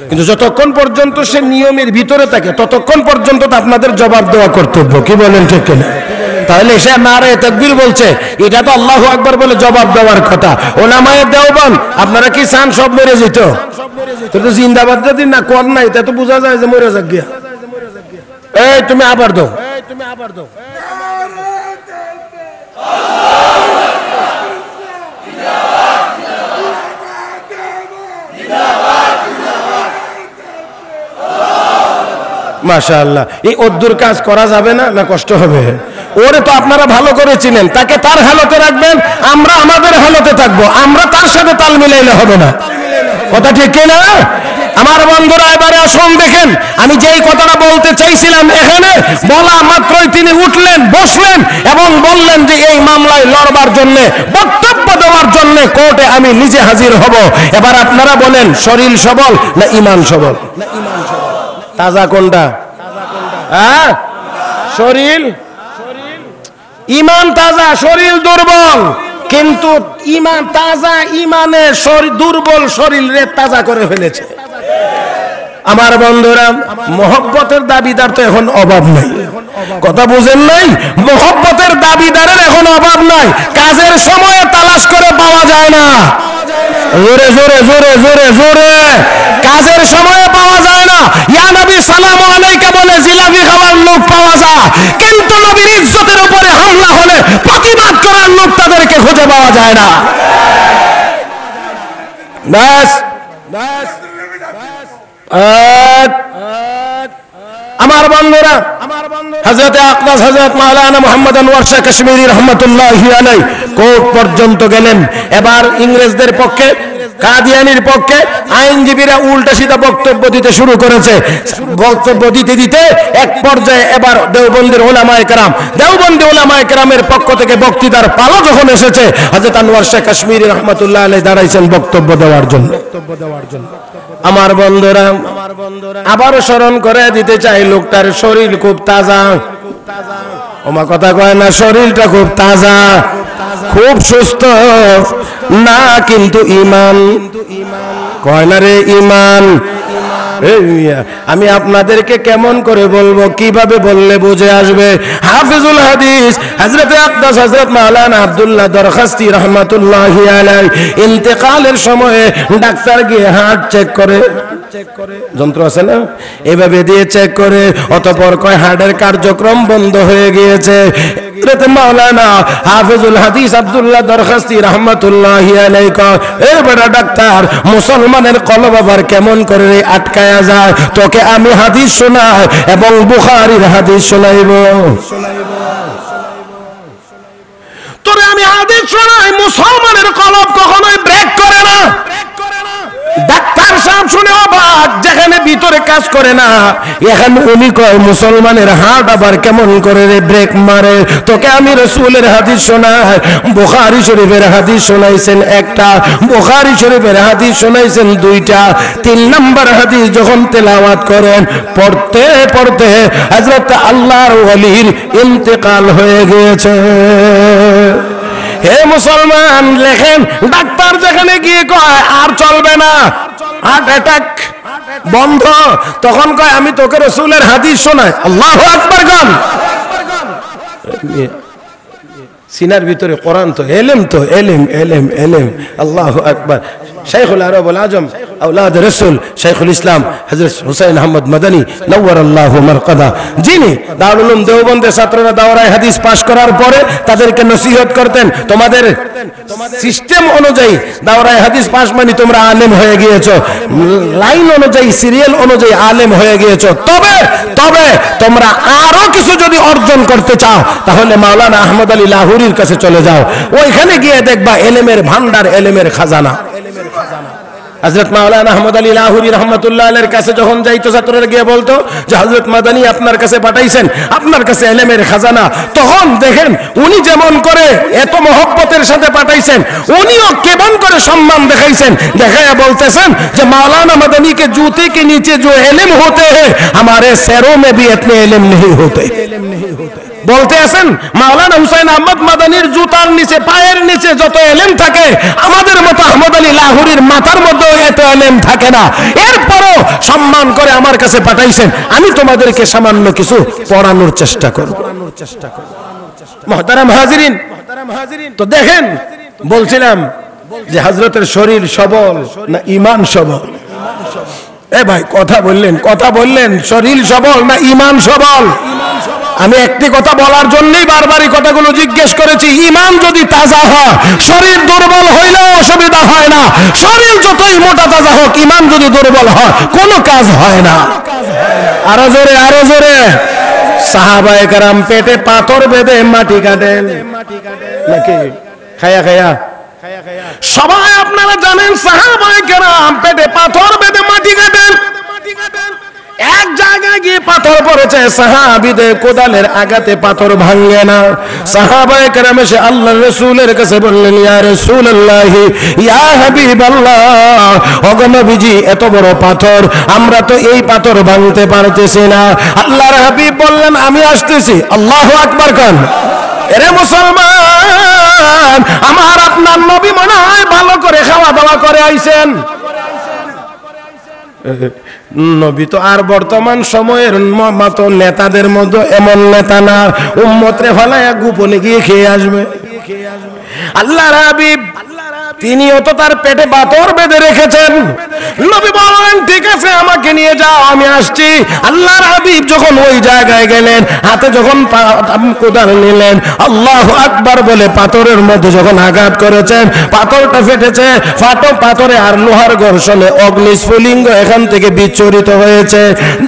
কিন্তু যতক্ষণ পর্যন্ত সে নিয়মের ভিতরে থাকে ততক্ষণ পর্যন্ত তো আপনাদের জবাব দেওয়া কর্তব্য। কি বলেন ঠিক কিনা? তাহলে সে নারে তাকবীর বলছে, এটা তো আল্লাহু আকবার বলে জবাব দেওয়ার কথা। ওলামায়ে দেওবন্দ, আপনারা কি চান সব মরে যেত? তো জিন্দাবাদ যদি না কর নাই, তা তো বোঝা যায় যে মরে যাক গিয়া। এই তুমি আবার দাও। মাশাআল্লাহ, এই অদ্দুর কাজ করা যাবে না, না কষ্ট হবে? ওরে তো আপনারা ভালো করে চিনেন, তাকে তার হালতে রাখবেন, আমরা আমাদের হালতে থাকবো, আমরা তার সাথে তাল মিলাইলে হবে না। কথা ঠিক কিনা? আমার বন্ধুরা, এবারে আসুন দেখেন, আমি যেই কথাটা বলতে চাইছিলাম, এখানে বলা মাত্রই তিনি উঠলেন, বসলেন এবং বললেন যে এই মামলায় লড়বার জন্য, বক্তব্য দেওয়ার জন্য কোর্টে আমি নিজে হাজির হব। এবার আপনারা বলেন, শরীর সবল না ইমান সবল? তাজা কোনটা? হ্যাঁ, শরীর ইমান তাজা, শরীর দুর্বল। কিন্তু ইমান তাজা, ইমানে শরীর দুর্বল, শরীরে তাজা করে ফেলেছে। আমার বন্ধুরা, মহব্বতের দাবিদার তো এখন অভাব নাই। কথা বুঝেন নাই? মহব্বতের দাবিদারের এখন অভাব নাই। কাজের সময়ে তালাশ করে পাওয়া যায় না। জোরে জোরে জোরে জোরে জোরে, কাজের সময়ে পাওয়া যায় না। ইয়া নবী সালামু আলাইকা বলে জিলাপি খাওয়ার লোক পাওয়া যায়, কিন্তু নবীর ইজ্জতের উপরে হামলা হলে প্রতিবাদ করার লোক তাদেরকে খুঁজে পাওয়া যায় না। ব্যাস, আমার বন্ধুরা, হযরত আকদাস হযরত মাওলানা মুহাম্মদ আনোয়ার শাহ কাশ্মীরি রহমাতুল্লাহি আলাইহি কোর্ট পর্যন্ত গেলেন। এবার ইংরেজদের পক্ষে, কাদিয়ানির পক্ষে আইনজীবীরা উল্টা সিধা বক্তব্য দিতে শুরু করেছে। বক্তব্য দিতে দিতে এক পর্যায়ে এবার দেওবন্দির উলামায়ে কেরাম, দেওবন্দি উলামায়ে কেরামের পক্ষ থেকে বক্তৃতার পালা যখন এসেছে, হযরত আনোয়ার শাহ কাশ্মীরি রহমাতুল্লাহি আলাইহি দাঁড়াইছেন বক্তব্য দেওয়ার জন্য। আমার বন্ধুরা, আবার স্মরণ করে দিতে চাই, লোকটার শরীর খুব তাজা। ওমা কথা কয় না, শরীরটা খুব তাজা, খুব সুস্থ না, কিন্তু ইমান কয় না রে, ইমান। আমি আপনাদেরকে কেমন করে বলবো, কিভাবে বললে বুঝে আসবে? হাফিজুল হাদিস হযরত আকদাস হযরত মাওলানা আব্দুল্লাহ দরখাস্তি রহমাতুল্লাহি আলাইহি ইন্তেকালের সময়ে ডাক্তার গিয়ে হার্ট চেক করে, যন্ত্র আছে না, এভাবে দিয়ে চেক করে, অতঃপর কয় হার্টের কার্যক্রম বন্ধ হয়ে গিয়েছে। মাওলানা হাফিজুল হাদিস আব্দুল্লাহ দরখাস্তি রহমাতুল্লাহি আলাইহি কয়, এ বড় ডাক্তার, মুসলমানের কলব আবার কেমন করে আটকায়া যায়? তোকে আমি হাদিস শোনাই এবং বুখারীর হাদিস শোনাইব। তোরে আমি হাদিস শোনাই, মুসলমানের কলব কখনোই ব্রেক করে না। ডাক্তার সাহেব শুনে অবাক, যেখানে ভিতরে কাজ করে না, এখানে উনি কয় মুসলমানের হার্ট আবার কেমন করে রে ব্রেক মারে? তোকে আমি রাসূলের হাদিস শোনাই, বুখারী শরীফের হাদিস শোনাইছেন একটা, বুখারী শরীফের হাদিস শোনাইছেন দুইটা। 3 নম্বর হাদিস যখন তেলাওয়াত করেন, পড়তে পড়তে হযরত আল্লাহর ওলির ইন্তেকাল হয়ে গিয়েছে। হে মুসলমান, লেখেন, ডাক্তার যেখানে গিয়ে কয় আর চলবে না, হার্ট অ্যাটাক বন্ধ, তখন কয় আমি তোকে রাসূলের হাদিস শোনাই। আল্লাহু আকবার গান। সিনার ভিতরে কোরআন তো এলেম, তো এলেম এলেম এলেম। আল্লাহু আকবার। শাইখুল আরব আল আজম আওলাদ রাসূল শাইখুল ইসলাম হযরত হুসাইন আহমদ মাদানী নওয়ারাল্লাহু মারকাদা, যিনি দারুল উলুম দেওবন্দের ছাত্ররা দাওরায়ে হাদিস পাশ করার পরে তাদেরকে নসিহত করতেন, তোমাদের সিস্টেম অনুযায়ী দাওরায়ে হাদিস পাশ মানে তোমরা আলেম হয়ে গিয়েছো, লাইন অনুযায়ী, সিরিয়াল অনুযায়ী আলেম হয়ে গিয়েছো। তবে তবে তোমরা আরো কিছু যদি অর্জন করতে চাও, তাহলে মাওলানা আহমদ আলী লাহুরীর কাছে চলে যাও, ওইখানে গিয়ে দেখবা এলেমের ভান্ডার, এলেমের খাজানা। হযরত মাওলানা আহমদ আলী লাহুরী রাহমাতুল্লাহ আলাইহির কাছে যখন যাইতো, ছাত্ররা গিয়ে বলতো যে হযরত মাদানী আপনার কাছে পাঠাইছেন, আপনার কাছে এলেমের খাজানা। তখন দেখেন উনি যেমন করে এত মহব্বতের সাথে পাঠাইছেন, উনিও কেমন করে সম্মান দেখাইছেন, দেখায়া বলতেছেন যে মাওলানা মাদানী के जूते के नीचे जो इल्म होते हैं, हमारे सैरों में भी इतने इल्म नहीं होते। বলতে আছেন মাওলানা হুসাইন আহমদ মাদানীর জুতার নিচে, পায়ের নিচে যত এলেম থাকে, আমাদের মতো আহমদ আলী লাহুরীর মাথার মধ্যে এত এলেম থাকে না। এরপরও সম্মান করে আমার কাছে পাঠাইছেন, আমি তোমাদেরকে সামান্য কিছু পড়ানোর চেষ্টা করব। মুহতারাম হাজিরিন, তো দেখেন, বলছিলাম যে হযরতের শরীর সবল না ঈমান সবল? এ ভাই কথা বললেন, শরীর সবল না ঈমান সবল? আমি একটি কথা বলার জন্যই বারবার এই কথাগুলো জিজ্ঞেস করেছি। ঈমান যদি তাজা হয়, শরীর দুর্বল হইলেও অসুবিধা হয় না। শরীর যতই মোটা তাজা হোক, ঈমান যদি দুর্বল হয়, কোনো কাজ হয় না। আরো জোরে, আরো জোরে। সাহাবায়ে কেরাম পেটে পাথর বেঁধে মাটি কাটেন নাকি? খায়া খায়া সবাই আপনারা জানেন, সাহাবায়ে কেরাম পেটে পাথর বেঁধে মাটি কাটেন। এক জায়গায় গিয়ে পাথর পড়েছে, সাহাবীদের কোদালের আঘাতে পাথর ভাঙে না। সাহাবায়ে কেরাম এসে আল্লাহর রাসূলের কাছে বললেন, ইয়া রাসূলুল্লাহ, ইয়া হাবিবাল্লাহ, ওগো নবীজি, এত বড় পাথর, আমরা তো এই পাথর ভাঙতে পারতেছি না। আল্লাহর হাবিব বললেন, আমি আসতেছি। আল্লাহু আকবার খান। এরে মুসলমান, আমার আপনার নবী মনে হয় ভালো করে খাওয়া দাওয়া করে আইছেন। নবী তো আর বর্তমান সময়ের মতো নেতাদের মতো এমন নেতা না, উম্মতরে ফলায়া গোপনে গিয়ে খেয়ে আসবে। আল্লাহর হাবিব তিনিও তো তার পেটে পাথর বেঁধে রেখেছেন। নবী বলেন, ঠিক আছে, আমাকে নিয়ে যাও, আমি আসছি। আল্লাহর হাবিব যখন ওই জায়গায় গেলেন, হাতে যখন কোদাল নিলেন, আল্লাহু আকবার বলে পাথরের মধ্যে যখন আঘাত করেছেন, পাথরটা ফেটেছে। পাথরে আর লোহার ঘর্ষণে অগ্নিস্ফুলিঙ্গ এখান থেকে বিচ্ছুরিত হয়েছে,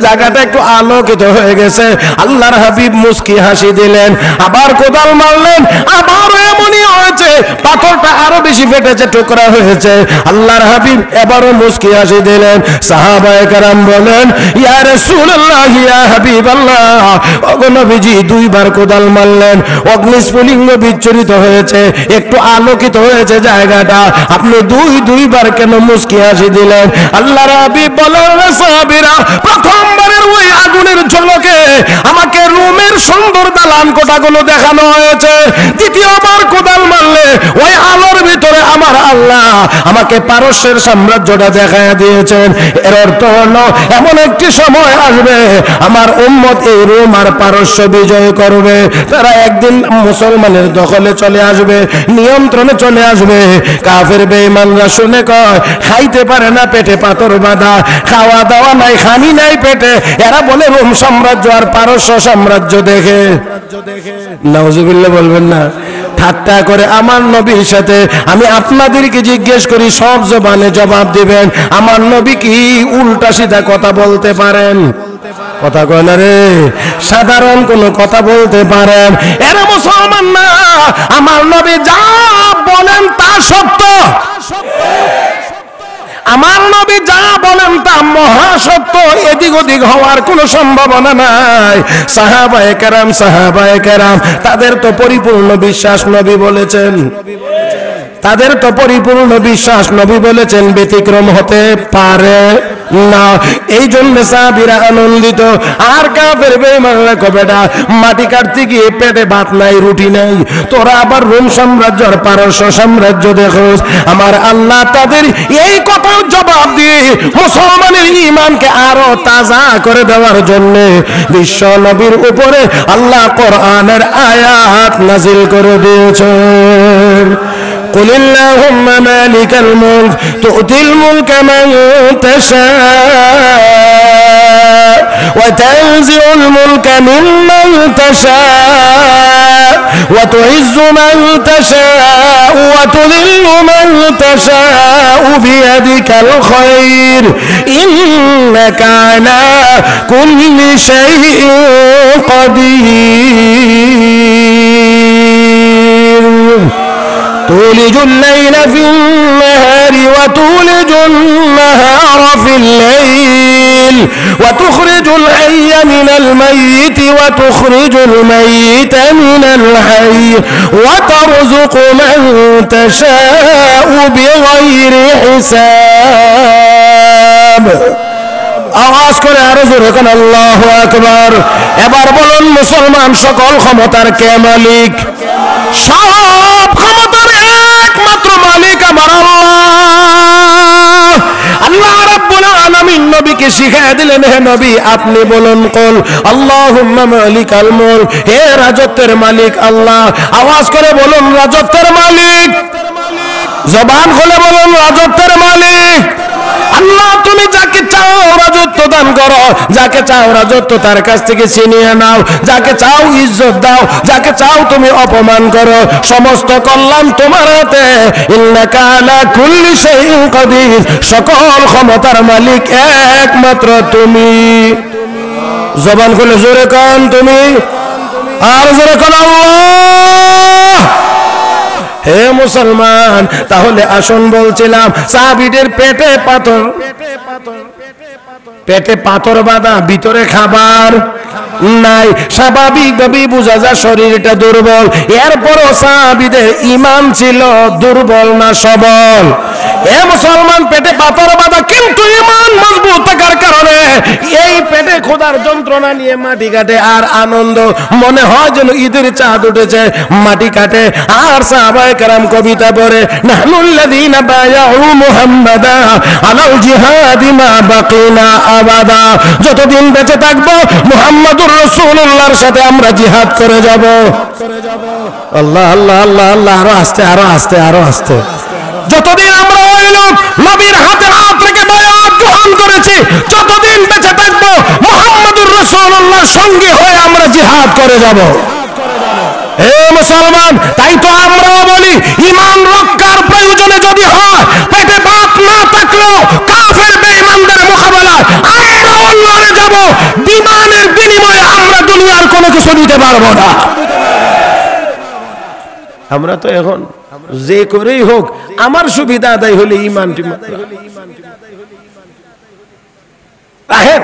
জায়গাটা একটু আলোকিত হয়ে গেছে। আল্লাহর হাবিব মুস্কি হাসি দিলেন, আবার কোদাল মারলেন, আবারও এমনই হয়েছে, পাথরটা আরো বেশি ফেটেছে, টুকরা হয়েছে। আল্লাহর হাবিব এবারও মুস্কি হাসি দিলেন। সাহাবায়ে কেরাম বলেন, ইয়া রাসূলুল্লাহ, ইয়া হাবিবাল্লাহ, ওগো নবীজি, দুইবার কোদাল মারলেন, অগ্নিস্ফুলিঙ্গ বিচ্ছুরিত হয়েছে, একটু আলোকিত হয়েছে জায়গাটা, আপনি দুইবার কেন মুস্কি হাসি দিলেন? আল্লাহর হাবিব বলেন, সাহাবীরা, প্রথমবারের ওই আগুনের ঝলকে আমাকে রুমের সুন্দর দালান কোঠাগুলো দেখানো হয়েছে। দ্বিতীয়বার কোদাল মারলে ওই আলোর ভিতরে আমার আল্লাহ আমাকে পারস্যের সাম্রাজ্যটা দেখায় দিয়েছেন। এর অর্থ হলো, এমন একটি সময় আসবে আমার উম্মত এই রোম আর পারস্য বিজয় করবে, তারা একদিন মুসলমানের দখলে চলে আসবে, নিয়ন্ত্রণে চলে আসবে। কাফের বেঈমানরা শুনে কয়, খাইতে পারে না, পেটে পাথর বাঁধা, খাওয়া দাওয়া নাই, খানি নাই পেটে, এরা বলে রোম সাম্রাজ্য আর পারস্য সাম্রাজ্য দেখে। নাউজুবিল্লাহ বলবেন না। ঠাট্টা করে আমার নবীর সাথে আমি আপনাদেরকে জিজ্ঞেস করি, সব জবানে জবাব দিবেন, আমার নবী কি উল্টা সিধা কথা বলতে পারেন? কথা কয় না রে, সাধারণ কোন কথা বলতে পারেন? এরা মুসলমান না, আমার নবী যা বলেন তা সত্য, আমার নবী যা বলেন তা মহাসত্য, এদিক ওদিক হওয়ার কোনো সম্ভাবনা নাই। সাহাবায়ে কেরাম তাদের তো পরিপূর্ণ বিশ্বাস, নবী বলেছেন, তাদের তো পরিপূর্ণ বিশ্বাস, নবী বলেছেন, ব্যতিক্রম হতে পারে না। এই জন্য সাহাবীরা আনন্দিত। আর কাফের বেঈমানরা কবে না, মাটি কাটতে গিয়ে পেটে ভাত নাই, রুটি নাই, তোরা আবার রোম সাম্রাজ্য আর পারস্য সাম্রাজ্য দেখোস। আমার আল্লাহ তাদের এই কথার জবাব দিয়ে মুসলমানের ঈমানকে আরো তাজা করে দেওয়ার জন্য বিশ্ব নবীর উপরে আল্লাহ কোরআনের আয়াত নাজিল করে দিয়েছেন। قل اللهم مالك الملك تؤتي الملك من تشاء وتنزع الملك ممن تشاء وتعز من تشاء وتذل من تشاء بيدك الخير إنك على كل شيء قدير تولج الليل في النهار وتولج النهار في الليل وتخرج الحي من الميت وتخرج الميت من الحي وترزق من تشاء بغير حساب আওয়াজ করে আরো জোরে কোন আল্লাহু আকবার। এবার বলুন, মুসলমান সকল ক্ষমতার কে মালিক? সব ক্ষমতার একমাত্র মালিক আমার আল্লাহ। আল্লাহ রাব্বুল আলামিন নবীকে শিখিয়ে দিলেন, হে নবী আপনি বলুন, কুল আল্লাহুম্মা মালিকাল মুলক, হে রাজত্বের মালিক আল্লাহ। আওয়াজ করে বলুন, রাজত্বের মালিক। জবান খুলে বলুন, রাজত্বের মালিক আল্লাহ। তুমি যাকে চাও রাজত্ব দান করো, যাকে চাও রাজত্ব তার কাছ থেকে ছিনিয়ে নাও, যাকে চাও ইজ্জত দাও, যাকে চাও তুমি অপমান করো, সমস্ত কল্যাণ তোমার হাতে। ইন্নাকা আলা কুল্লি শাইইন কাদির, সকল ক্ষমতার মালিক একমাত্র তুমি। জবান খুলে জোরে কান তুমি, আর জোরে কান আল্লাহ। হে মুসলমান, তাহলে আসুন বলছিলাম, সাহাবীদের পেটে পাথর, পেটে পাথর বাঁধা, ভিতরে খাবার নাই, স্বাভাবিকভাবে বোঝা যায় শরীরটা দুর্বল। এরপরও সাহাবীদের ঈমান ছিল দুর্বল না সবল? এ মুসলমান, পেটে পাথর বাঁধা কিন্তু ঈমান মজবুত থাকার কারণে এই পেটে খোদার যন্ত্রণা নিয়ে মাটি কাটে আর আনন্দ, মনে হয় যেন ঈদের চাঁদ উঠেছে, মাটি কাটে। আর সাহাবায়ে কেরাম কবিতা পড়ে, নাহনুল্লাযীনা বায়াউ মুহাম্মাদা আলাল জিহাদি মা বাকিনা আবাদা, যতদিন বেঁচে থাকবো মুহাম্মদুর রাসূলুল্লাহর সাথে আমরা জিহাদ করে যাব। আল্লাহ আল্লাহ আল্লাহ আল্লাহ, আরো আস্তে আরো আস্তে আরো আস্তে। যতদিন আমরা ওই লোক নবীর হাতে হাত রেখে বায়াত গ্রহণ করেছি, যতদিন বেঁচে থাকবো মুহাম্মদুর রাসূলুল্লাহর সঙ্গে হয়ে আমরা জিহাদ করে যাব। হে মুসলমান, তাই তো আমরাও বলি ঈমান রক্ষার প্রয়োজনে যদি হয়, পেটে ভাত না থাকলেও কাফের বেঈমানদের মোকাবেলায় আমরাও লড়ে যাব। বিমানের বিনিময়ে আমরা দুনিয়ার কোনো কিছু দিতে পারবো না। আমরা তো এখন যে করেই হোক আমার সুবিধা আদায় হলে ঈমান টিমান রাখেন,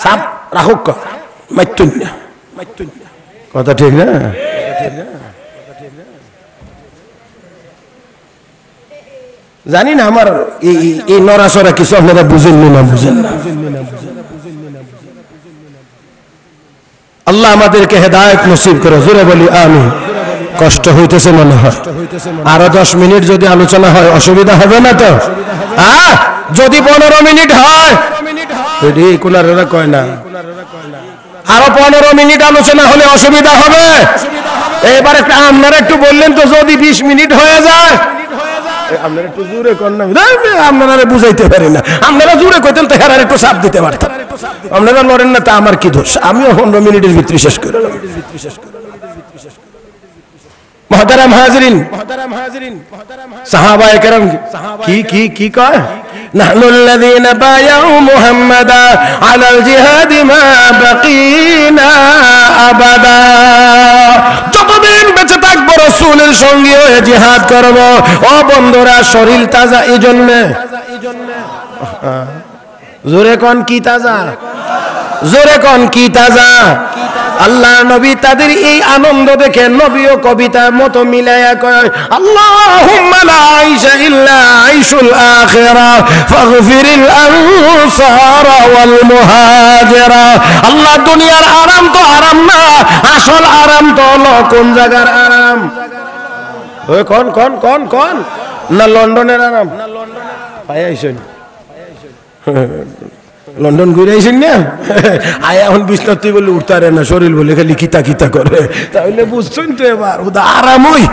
সাপ রাখুক, মাইতুন না, কথা ঠিক না? জানি না আমার এই নড়াচড়া কিছু আপনারা বুঝেননি না, বুঝেন না। আল্লাহ আমাদেরকে হেদায়েত নসিব করে, জোরে বলি আমিন। কষ্ট হইতেছে মনে হয়, আরো 10 মিনিট যদি আলোচনা হয় অসুবিধা হবে না তো? হ্যাঁ, যদি 15 মিনিট হয়, কুলারেরা কয় না, আরো 15 মিনিট আলোচনা হলে অসুবিধা হবে। এবার আপনারা একটু বললেন তো, যদি 20 মিনিট হয়ে যায়, আপনারা একটু জোরে কর না, আপনারা বুঝাইতে পারি না। আপনারা জোরে কইতেন তো হেরার একটু চাপ দিতে পারতাম। আপনারা লড়েন না, তা আমার কি দোষ? আমিও 15 মিনিটের ভিতরে শেষ করে মুহতারাম হাজিরিন, সাহাবায়ে কেরাম কি কয়? নাহনুল্লাযীনা বায়াউ মুহাম্মাদা আলাল জিহাদি মা বাকিনা আবাদা, যতদিন বেঁচে থাকবো রাসূলের সঙ্গে হয়ে জিহাদ করব। ও বন্ধুরা, শরীর তাজা এই জন্য, জোরে কোন কি তাজা, জোরে কোন কি তাজা। আল্লাহ নবী তাদের এই আনন্দ দেখে নবীও কবিতার মতো মিলায়া কয়, আল্লাহুম্মা লা আইশা ইল্লা আইশুল আখিরা ফাগফিরিল আনসারা ওয়াল মুহাজিরা। আল্লাহ, দুনিয়ার আরাম তো আরাম না, আসল আরাম তো হলো কোন জায়গার আরাম? ওই কোন কোন কোন কোন না লন্ডনের আরাম? পাই আইছেন লন্ডন ঘুরে আইসেন না, আয়া এখন বিছনা তুই বলে উঠতে না, শরীর বলে খালি কিতা কিতা করে, তাহলে বুঝছেন তো এবার ওটা আরামই।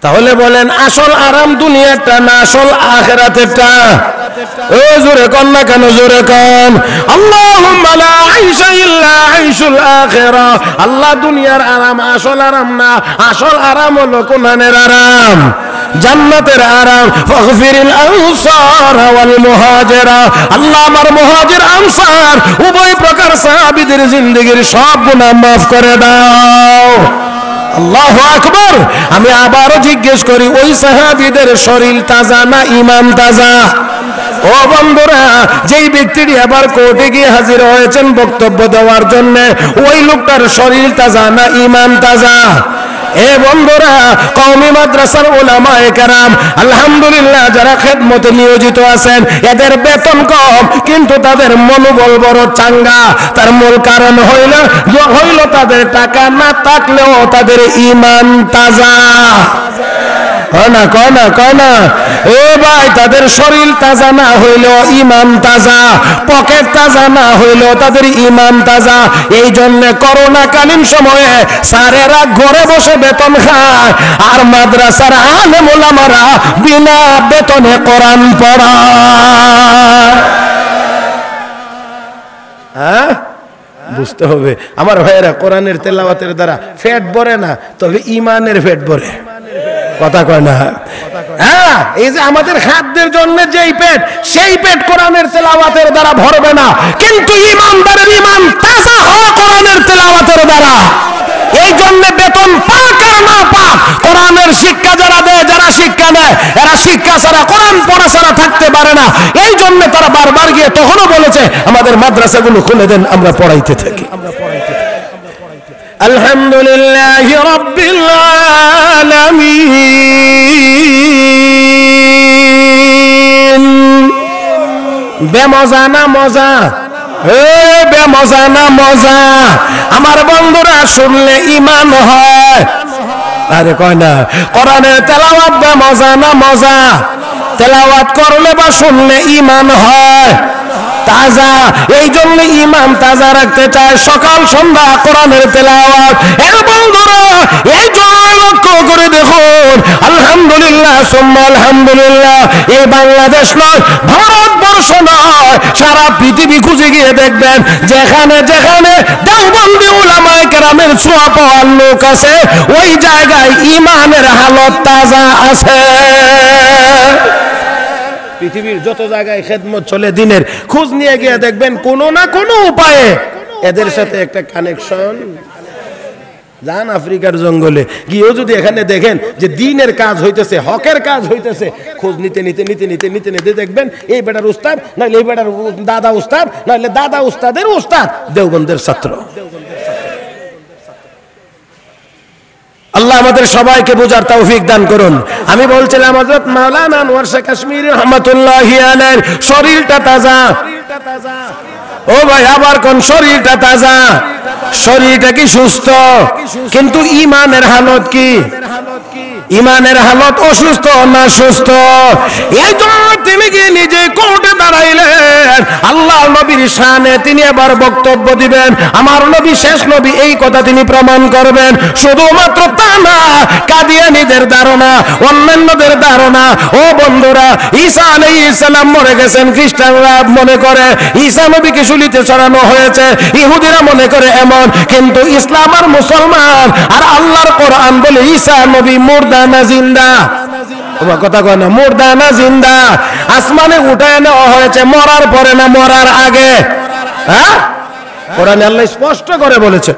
তাহলে বলেন আসল আরাম দুনিয়াটা না আসল আখিরাতেরটা? ও জোরে কোন না কেন, জোরে কোন। আল্লাহুম্মা লা আইশা ইল্লা আইশুল আখিরা। আল্লাহ, দুনিয়ার আরাম আসল আরাম না, আসল আরাম হলো কোরআনের আরাম, জান্নাতের আরাম। ফাগফিরিল আনসার ওয়াল মুহাজিরা। আল্লাহ, আমার মুহাজির আনসার উভয় প্রকার সাহাবীদের জিন্দেগীর সব গুনাহ মাফ করে দাও। আল্লাহু আকবার। আমি আবারও জিজ্ঞেস করি, ওই সাহাবীদের শরীর তাজা না ঈমান তাজা? ও বন্ধুরা, যেই ব্যক্তিটি আবার কোর্টে গিয়ে হাজির হয়েছেন বক্তব্য দেওয়ার জন্য, ওই লোকটার শরীর তাজা না ঈমান তাজা? এ বন্ধুরা, কওমি মাদ্রাসার উলামায়ে কেরাম আলহামদুলিল্লাহ যারা খেদমতে নিয়োজিত আছেন, এদের বেতন কম কিন্তু তাদের মনোবল বড় চাঙ্গা। তার মূল কারণ হইল তাদের টাকা না থাকলেও তাদের ঈমান তাজা। কনা কনা কনা এ ভাই, তাদের শরীর তাজা না হইলেও ঈমান তাজা, পকেট তাজা না হইলেও তাদের ঈমান তাজা। এই জন্য করোনাকালীন সময়ে স্যারেরা ঘরে বসে বেতন খায়, আর মাদ্রাসার আলেম ওলামারা বিনা বেতনে কোরআন পড়ায়। হ্যাঁ, বুঝতে হবে আমার ভাইয়েরা, কোরআনের তেলাওয়াতের দ্বারা পেট ভরে না, তবে ঈমানের পেট ভরে। কথা কয় না? হ্যাঁ, এই যে আমাদের খাদ্যের জন্য যেই পেট, সেই পেট কোরআনের তেলাওয়াতের দ্বারা ভরবে না, কিন্তু ঈমানদারের ঈমান তাজা হয় কোরআনের তেলাওয়াতের দ্বারা। এই জন্য বেতন পাক আর না পাক, কোরআনের আমাদের শিক্ষা যারা দেয়, যারা শিক্ষা দেয়, এরা শিক্ষা ছাড়া, কোরআন পড়া ছাড়া থাকতে পারে না। এই জন্য তারা বারবার গিয়ে তখনও বলেছে আমাদের মাদ্রাসাগুলো খুলে দেন, আমরা পড়াইতে থাকি। আলহামদুলিল্লাহি রাব্বিল আলামিন। বেমজা না মজা, বেমজা না মজা। আমার বন্ধুরা শুনলে ইমান হয়। আরে কয় না কোরআনের তেলাওয়াত বেমজা না মজা? তেলাওয়াত করলে বা শুনলে ইমান হয় তাজা। এই জন্য ইমান তাজা রাখতে চায় সকাল সন্ধ্যা কোরআনের তেলাওয়াত। এর বন্ধুরা এই জন্য লক্ষ্য করে দেখুন, আলহামদুলিল্লাহ সুম্মা আলহামদুলিল্লাহ, এই বাংলাদেশ নয়, ভারতবর্ষ নয়, সারা পৃথিবী খুঁজে গিয়ে দেখবেন যেখানে যেখানে দেওবন্দি উলামায়ে কেরামের ছোঁয়া পাওয়ার লোক আছে, ওই জায়গায় ইমানের হালত তাজা আছে। পৃথিবীর যত জায়গায় খেদমত চলে দিনের, খোঁজ নিয়ে গিয়ে দেখবেন কোনো না কোনো উপায়ে এদের সাথে একটা কানেকশন। যান আফ্রিকার জঙ্গলে গিয়েও যদি এখানে দেখেন যে দিনের কাজ হইতেছে, হকের কাজ হইতেছে, খোঁজ নিতে নিতে নিতে নিতে নিতে নিতে দেখবেন এই বেটার উস্তাদ, নাহলে এই বেটার দাদা উস্তাদ, নাহলে দাদা উস্তাদের উস্তাদ দেওবন্দের ছাত্র। আল্লাহ আমাদের সবাইকে বোঝার তৌফিক দান করুন। আমি বলছিলাম হযরত মাওলানা আনোয়ার শাহ কাশ্মীরি রাহমাতুল্লাহি আলাইহির শরীরটা তাজা। ও ভাই আবার কোন শরীরটা তাজা? শরীরটা কি সুস্থ, কিন্তু ইমানের হালত কি? ইমানের হালত অসুস্থ না সুস্থ? এই জন্য তিনি গিয়ে নিজে কোর্টে দাঁড়াইলেন, আল্লাহ নবীর শানে তিনি এবার বক্তব্য দিবেন। আমার নবী শেষ নবী, এই কথা তিনি প্রমাণ করবেন। শুধুমাত্র তা না, কাদিয়ানীদের ধারণা, অন্যান্যদের ধারণা, ও বন্ধুরা ঈসা আলাইহিস সালাম মরে গেছেন, খ্রিস্টানরা মনে করে ঈসা নবীকে শুলিতে চড়ানো হয়েছে, ইহুদিরা মনে করে এমন, কিন্তু ইসলাম আর মুসলমান আর আল্লাহর কোরআন বলে ঈসা নবী মুর্দা না জিন্দা। কথা কয় না, মুর্দা না জিন্দা? আসমানে উঠায় নেওয়া হয়েছে মরার পরে না মরার আগে? হ্যাঁ, কোরআনে আল্লাহ স্পষ্ট করে বলেছে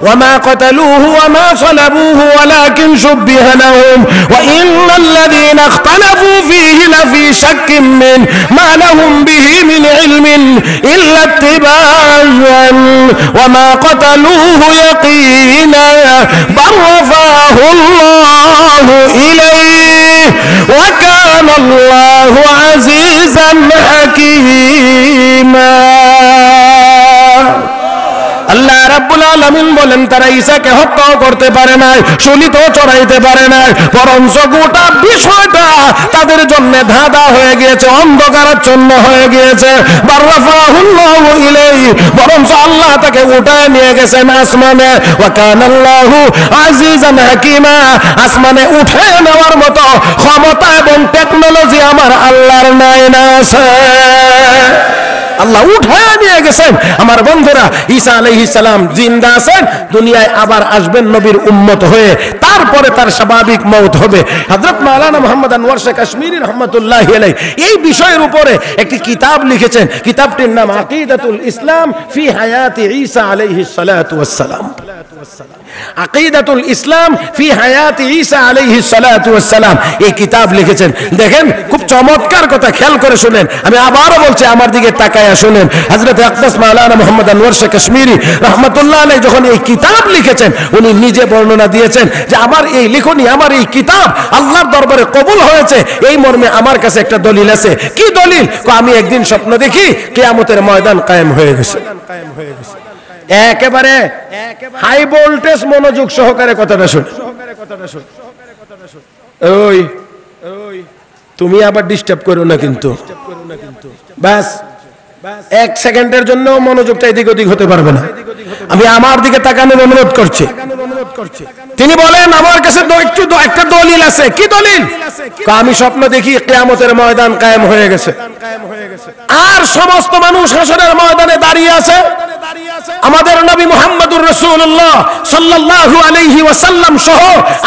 ওয়ামা কাতালুহু ওয়ামা সালাবুহু ওয়ালাকিন শুববিহা লাহুম ওয়া ইন্নাল্লাযীনা ইখতালাফু ফীহি লাফী শাক্কিন মিন মা লাহুম বিহি মিন ইলমিন ইল্লা ইত্তিবাআন ওয়ামা কাতালুহু ইয়াকিনা বাল রাফাহু আল্লাহু ইলাইহি ওয়া কানা আল্লাহু আজিজান হাকীমা। আল্লাহ রাব্বুল আলামিন বলেন তারা ঈসাকে হত্যাও করতে পারে নাই, শুলিতেও চড়াইতে পারে নাই, বরঞ্চ গোটা বিষয়টা তাদের জন্য ধাঁধা হয়ে গিয়েছে, অন্ধকারাচ্ছন্ন হয়ে গিয়েছে। বাররাফাহুল্লাহু ইলাইহি, বরঞ্চ আল্লাহ তাকে উঠায় নিয়ে গেছেন আসমানে। ওয়া কানাল্লাহু আজিজান হাকীমা, আসমানে উঠায় নেওয়ার মতো ক্ষমতা এবং টেকনোলজি আমার আল্লাহর নাই না আছে? আল্লাহ উঠায় নিয়ে গেছেন। আমার বন্ধুরা ঈসা আলাইহিস সালাম জিন্দা আছেন, দুনিয়ায় আবার আসবেন নবীর উম্মত হয়ে, তারপরে তার স্বাভাবিক মওত হবে। হযরত মাওলানা মুহাম্মদ আনোয়ার শাহ কাশ্মীরি রাহমাতুল্লাহি আলাইহি এই বিষয়ের উপরে একটি কিতাব লিখেছেন। কিতাবটির নাম আকিদাতুল ইসলাম ফি হায়াতি ঈসা আলাইহিস সালাতু ওয়াস সালাম। আকিদাতুল ইসলাম ফি হায়াতি ঈসা আলাইহিস সালাতু ওয়াস সালাম, এই কিতাব লিখেছেন। দেখেন খুব চমৎকার কথা, খেয়াল করে শুনেন। আমি আবারও বলছি, আমার দিকে তাকায়া শুনেন। হযরত আকদাস মাওলানা মুহাম্মদ আনোয়ার শাহ কাশ্মীরি রাহমাতুল্লাহ আলাইহি যখন এই কিতাব লিখেছেন, উনি নিজে বর্ণনা দিয়েছেন যে আমার এই লেখনী, আমার এই কিতাব আল্লাহর দরবারে কবুল হয়েছে। এই মর্মে আমার কাছে একটা দলিল আছে। কি দলিল? আমি একদিন স্বপ্ন দেখি কিয়ামতের ময়দান কায়েম হয়ে গেছে। একেবারে হাই ভোল্টেজ মনোযোগ সহকারে কথাটা শুন। ওই তুমি আবার ডিস্টার্ব করো না কিন্তু, বাস এক সেকেন্ডের জন্য মনোযোগটা এদিক ওদিক হতে পারবে না। আমি আমার দিকে তাকানোর অনুরোধ করছি। তিনি বলেন আমার কাছে একটা দলিল আছে। কি দলিল? আমি স্বপ্ন দেখি কিয়ামতের ময়দান কায়েম হয়ে গেছে, আর সমস্ত মানুষ হাসরের ময়দানে দাঁড়িয়ে আছে। আমাদের নবী মুহাম্মদুর রাসূলুল্লাহ সাল্লাল্লাহু আলাইহি ওয়াসাল্লাম সহ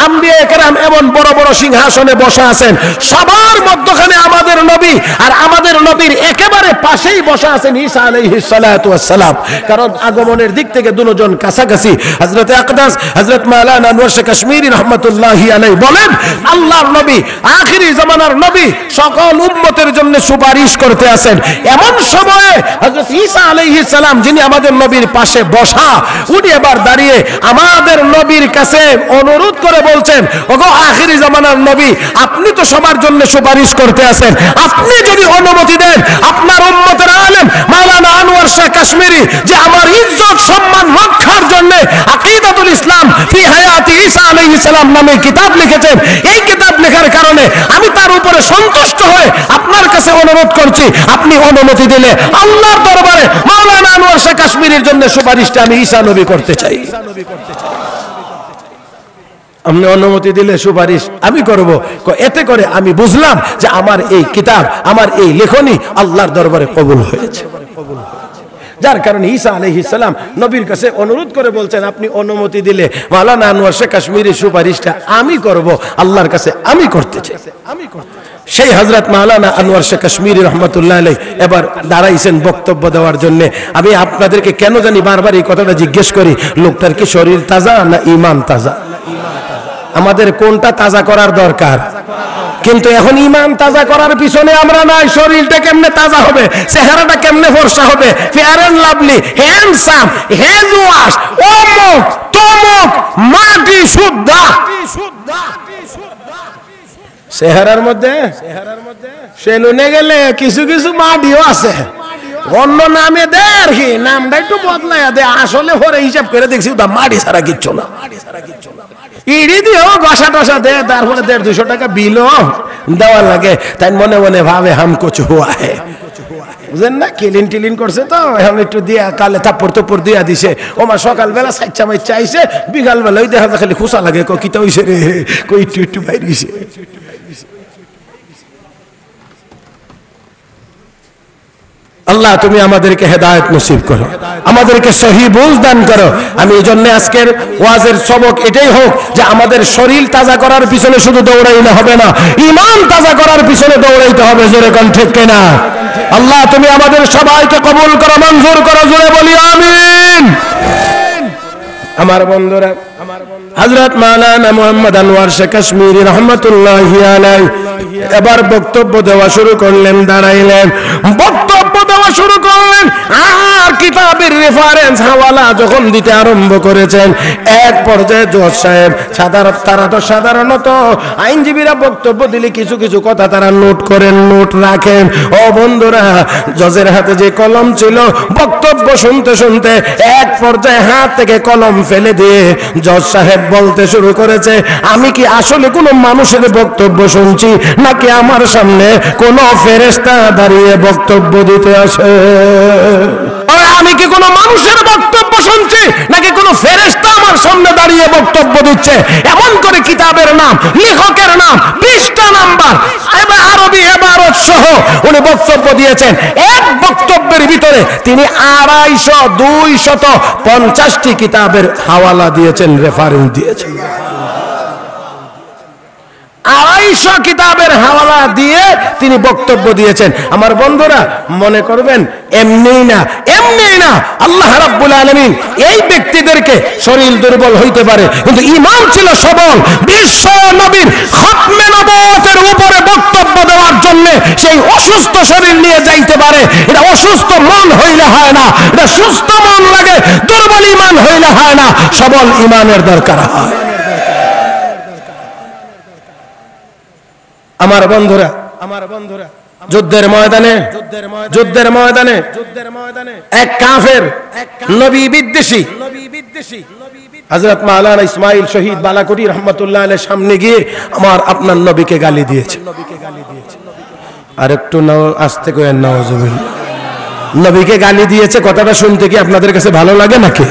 আম্বিয়া কেরাম এমন বড় বড় সিংহাসনে বসা আছেন, সবার মধ্যখানে আমাদের নবী, আর আমাদের নবীর একেবারে পাশেই বসা আছেন ঈসা আলাইহিস সালাতু ওয়াস সালাম। কারণ আগমনের দিক থেকে দুজন কাছাকাছি। হযরত আকদাস হযরত মাওলানা আনোয়ার শাহ কাশ্মীরি রাহমাতুল্লাহি আলাইহি বলেন, আল্লাহর নবী আখিরি জামানার নবী সকল উম্মতের জন্য সুপারিশ করতে আছেন। এমন সময়ে হযরত ঈসা আলাইহিস সালাম যিনি আমাদের নবীর পাশে বসা, উনি এবার দাঁড়িয়ে আমাদের নবীর কাছে অনুরোধ করে বলছেন, ওগো আখিরি জামানার নবী, আপনি তো সবার জন্য সুপারিশ করতে আছেন, আপনি যদি অনুমতি দেন আপনার উম্মতের আলেম মাওলানা আনোয়ার শাহ কাশ্মীরি যে আমার ইজ্জত সম্মান রক্ষার জন্য আকীদাতুল ইসলাম ফি হায়াতি ঈসা আলাইহিস সালাম নামে কিতাব লিখেছেন, এই কিতাব লেখার কারণে আমি তার উপরে সন্তুষ্ট হয়ে আপনার কাছে অনুরোধ করছি, আপনি অনুমতি দিলে আল্লাহর দরবারে মাওলানা আনোয়ার শাহ কাশ্মীরির জন্য সুপারিশটা আমি ঈসা নবী করতে চাই। আপনি অনুমতি দিলে সুপারিশ আমি করব। এতে করে আমি বুঝলাম যে আমার এই কিতাব, আমার এই লেখনী আল্লাহর দরবারে কবুল হয়েছে। যার কারণে ঈসা আলাইহিস সালাম নবীর কাছে অনুরোধ করে বলছেন, আপনি অনুমতি দিলে মাওলানা আনোয়ার শাহ কাশ্মীরি সুপারিশটা আমি করব, আল্লাহর কাছে আমি করতে চাই। সেই হযরত মাওলানা আনোয়ার শাহ কাশ্মীরি রাহমাতুল্লাহ আলাইহি এবার দাঁড়াইছেন বক্তব্য দেওয়ার জন্য। আমি আপনাদেরকে কেন জানি বারবার এই কথাটা জিজ্ঞেস করি, লোকটার কি শরীর তাজা না ঈমান তাজা? আমাদের কোনটা তাজা করার দরকার? কিন্তু এখন ঈমান তাজা করার পিছনে আমরা নাই। শরীরটা কেমনে তাজা হবে, চেহারাটা কেমনে ফর্সা হবে, ফেয়ার এন্ড লাভলি, হ্যান্ডসাম, হেজ ওয়াশ, অমুক তমুক, মাটি শুদ্ধা। চেহারার মধ্যে সেলুনে গেলে কিছু কিছু মাটিও আছে, অন্য নামে দে আর কি, নামটা একটু বদলাইয়া দে, আসলে পরে হিসাব করে দেখছি ওটা মাটি ছাড়া কিচ্ছু না। ইডি দিও গসা টসা দে, তারপরে 150-200 টাকা বিলও দেওয়া লাগে। তাই মনে মনে ভাবে হাম কুছ হুয়া হে, বুঝেন না, কিলিন টিলিন করছে তো এখন একটু দিয়া কালে থাপ্পড় তোপ্পড় দিয়া দিছে। ওমা সকালবেলা সাইচ্ছা মাইচ্ছা আইছে, বিকাল বেলায় দেখা যায় খালি খুশা লাগে, কিতা হইছে রে, কই একটু একটু বাইরিছে। আল্লাহ তুমি আমাদেরকে হেদায়েত নসিব করো, আমাদেরকে সহি বুঝ দান করো। আমি এই জন্য আজকের ওয়াজের সবক এটাই হোক যে আমাদের শরীর তাজা করার পিছনে শুধু দৌড়াইলে হবে না, ঈমান তাজা করার পিছনে দৌড়াইতে হবে। জোরে কোন ঠিক কিনা? আল্লাহ তুমি আমাদের সবাইকে কবুল করো, মঞ্জুর করো, জোরে বলি আমিন। আমার বন্ধুরা, হযরত মাওলানা মুহাম্মদ আনোয়ার শাহ কাশ্মীরি রাহমাতুল্লাহি আলাইহি এবার বক্তব্য দেওয়া শুরু করলেন, দাঁড়াইলেন, বক্তব্য দেওয়া শুরু করলেন। আর কিতাবের রেফারেন্স হাওয়ালা যখন দিতে আরম্ভ করেছেন, এক পর্যায়ে জজ সাহেব তারা তো সাধারণত আইনজীবীরা বক্তব্য দিলে কিছু কিছু কথা তারা নোট করেন, নোট রাখেন। ও বন্ধুরা, জজের হাতে যে কলম ছিল, বক্তব্য শুনতে শুনতে এক পর্যায়ে হাত থেকে কলম ফেলে দিয়ে জজ সাহেব বলতে শুরু করেছে, আমি কি আসলে কোনো মানুষের বক্তব্য শুনছি নাকি আমার সামনে কোন ফেরেশতা দাঁড়িয়ে বক্তব্য দিতে আসে? আমি কি কোনো মানুষের বক্তব্য শুনছি নাকি কোনো ফেরেশতা আমার সামনে দাঁড়িয়ে বক্তব্য দিচ্ছে? এমন করে কিতাবের নাম, লেখকের নাম, পৃষ্ঠা নাম্বার, আরবি ইবারত সহ উনি বক্তব্য দিয়েছেন। এক বক্তব্যের ভিতরে তিনি 250টি কিতাবের হাওয়ালা দিয়েছেন, রেফারেন্স দিয়েছেন। 250 কিতাবের হাওয়ালা দিয়ে তিনি বক্তব্য দিয়েছেন। আমার বন্ধুরা মনে করবেন এমনি না, এমনি না। আল্লাহ রাব্বুল আলামিন এই ব্যক্তিদেরকে শরীর দুর্বল হইতে পারে কিন্তু ঈমান ছিল সবল। বিশ্ব নবীর খতমে নবুয়তের উপরে বক্তব্য দেওয়ার জন্য সেই অসুস্থ শরীর নিয়ে যাইতে পারে। এটা অসুস্থ মন হইলে হয় না, এটা সুস্থ মন লাগে। দুর্বল ঈমান হইলে হয় না, সবল ঈমানের দরকার হয়। আমার বন্ধুরা, যুদ্ধের ময়দানে এক কাফের নবী বিদ্বেষী হযরত মাওলানা ইসমাইল শহীদ বালাকোটি রাহমাতুল্লাহ আলাইহির সামনে গিয়ে আপনার নবীকে গালি দিয়েছে। আর একটু আস্তে করে নাউজুবিল্লাহ, নবীকে গালি দিয়েছে। কথাটা শুনতে কি আপনাদের কাছে ভালো লাগে নাকি?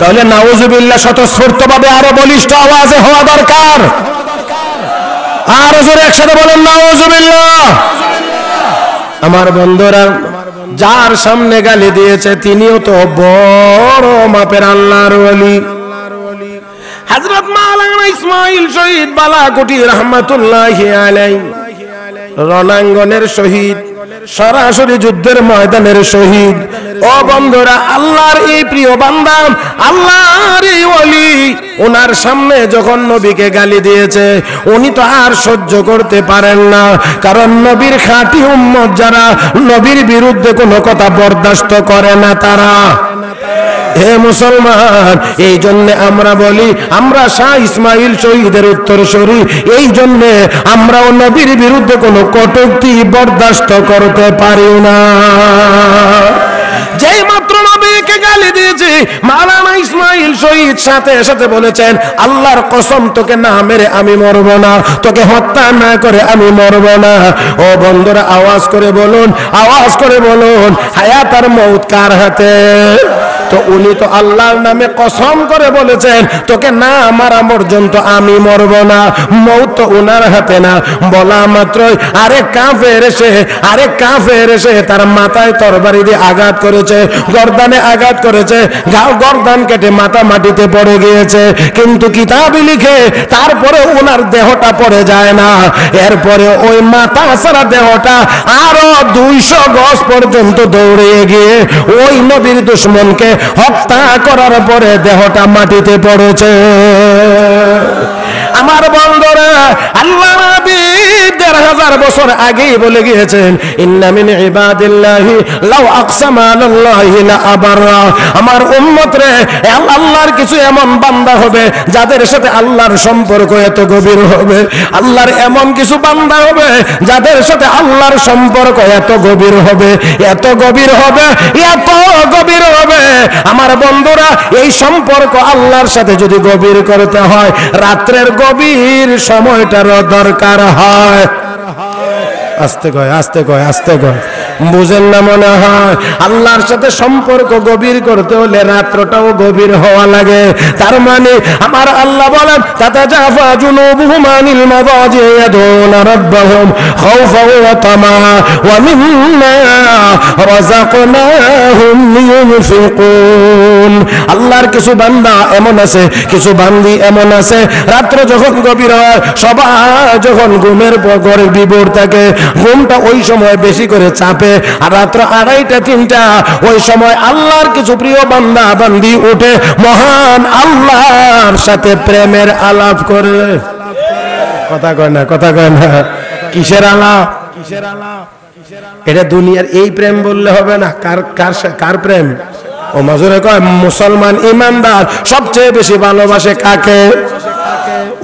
তাহলে নাউজুবিল্লাহ স্বতঃস্ফূর্তভাবে আরো বলিষ্ঠ আওয়াজে হওয়া দরকার। আর জোরে একসাথে বলেন নাউজুবিল্লাহ। আমার বন্ধুরা, যার সামনে গালি দিয়েছে তিনিও তো বড় মাপের আল্লাহর ওলি। হযরত মাওলানা ইসমাইল শহীদ বালাকোটি রাহমাতুল্লাহি আলাইহি রণাঙ্গনের শহীদ, সরাসরি যুদ্ধের ময়দানের শহীদ। ও বন্ধুরা, আল্লাহর এই প্রিয় বান্দা, আল্লাহর এই ওলি, ওনার সামনে যখন নবীকে গালি দিয়েছে উনি তো আর সহ্য করতে পারেন না, কারণ নবীর খাঁটি উম্মত যারা নবীর বিরুদ্ধে কোনো কথা বরদাস্ত করে না তারা। হে মুসলমান, এই জন্য আমরা বলি আমরা শাহ ইসমাইল শহীদের উত্তরসূরি, এই জন্য আমরাও নবীর বিরুদ্ধে কোনো কটূক্তি বরদাস্ত করতে পারি না। যেই মাত্র নবীকে গালি দিয়েছে মাওলানা ইসমাইল শহীদ সাথে সাথে বলেছেন, আল্লাহর কসম তোকে না মেরে আমি মরব না, তোকে হত্যা না করে আমি মরব না। ও বন্ধুরা, আওয়াজ করে বলুন, আওয়াজ করে বলুন, হায়াত আর মউত কার হাতে? তো উনি তো আল্লাহর নামে কসম করে বলেছেন তোকে না মারা পর্যন্ত আমি মরব না, মউত তো উনার হাতে না। বলা মাত্রই আরেক কাফের এসে তার মাথায় তরবারি দিয়ে আঘাত করেছে, গর্দানে আঘাত করেছে, গর্দান কেটে মাথা মাটিতে পড়ে গিয়েছে। কিন্তু কিতাবে লিখে তারপরে উনার দেহটা পড়ে যায় না, এরপরে ওই মাথা সারা দেহটা আরো 200 গজ পর্যন্ত দৌড়ে গিয়ে ওই নবীর দুশমনকে হত্যা করার পরে দেহটা মাটিতে পড়েছে। আমার বন্ধুরা, আল্লাহ নবী 1000 বছর আগেই বলে গিয়েছেন, ইন্না মিন ইবাদিল্লাহি লাউ আকসামা আলাল্লাহি লা আবাররা। আমার উম্মত রে, আল্লাহর কিছু এমন বান্দা হবে যাদের সাথে আল্লাহর সম্পর্ক এত গভীর হবে, আল্লাহর এমন কিছু বান্দা হবে যাদের সাথে আল্লাহর সম্পর্ক এত গভীর হবে, এত গভীর হবে, এত গভীর হবে। আমার বন্ধুরা, এই সম্পর্ক আল্লাহর সাথে যদি গভীর করতে হয় রাত্রের গভীর সময়টারও দরকার হয়। আস্তে কয়, আস্তে কয়, আস্তে কয়, বুঝেন না মনে হয়? আল্লাহর সাথে সম্পর্ক গভীর করতে হলে রাত্রটাও গভীর হওয়া লাগে। তার মানে আমার আল্লাহ বলেন, তাতাজাফা জুনুবুহুম আনিল মাদাজি ইয়াদুনা রাব্বাহুম খাওফাও ওয়া তামা ওয়া মিম্মা রাযাকনাহুম ইউনফিকুন। আল্লাহর কিছু বান্দা এমন আছে, কিছু বান্দি এমন আছে, রাত্র যখন গভীর হয়, সবাই যখন ঘুমের ঘরে বিভোর থাকে, ঘুমটা ওই সময় বেশি করে চাপে, আর রাত্র 2:30 3টা ওই সময় আল্লাহর কিছু প্রিয় বান্দা বান্দি উঠে মহান আল্লাহর সাথে প্রেমের আলাপ করে। কথা কয় না, কথা কয় না, কিসের আলাপ? কিসের আলাপ? এটা দুনিয়ার এই প্রেম বললে হবে না। কার প্রেম? ও মাজুরে কয়, মুসলমান ইমানদার সবচেয়ে বেশি ভালোবাসে কাকে?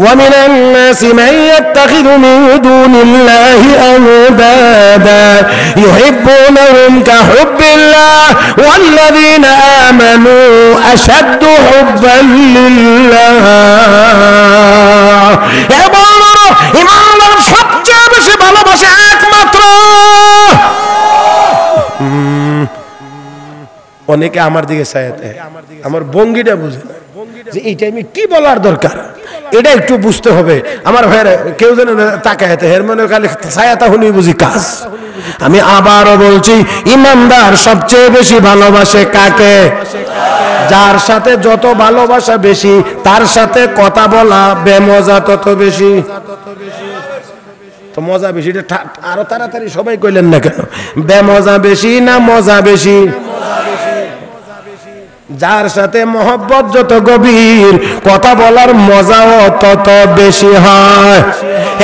ومن الناس من يتخذ من دون الله أندادا يحبونهم كحب الله والذين آمنوا أشد حبا لله। ইমানদার সবচেয়ে বেশি ভালোবাসে একমাত্র। অনেকে আমার দিকে চাইতে, আমার ভঙ্গিটা বুঝে যে এই টাইমে কি বলার দরকার, এটা একটু বুঝতে হবে। আমার ভাইয়েরা কেউ যেন তাকায়, এর মনে খালি ছায়াতা হলেই বুঝি কাজ। আমি আবারও বলছি, ইমানদার সবচেয়ে বেশি ভালোবাসে কাকে? যার সাথে যত ভালোবাসা বেশি তার সাথে কথা বলা বেমজা তত বেশি। তো মজা বেশি, আরো তাড়াতাড়ি সবাই কইলেন না কেন? বেমজা বেশি না মজা বেশি? যার সাথে মহব্বত যত গভীর কথা বলার মজাও তত বেশি হয়।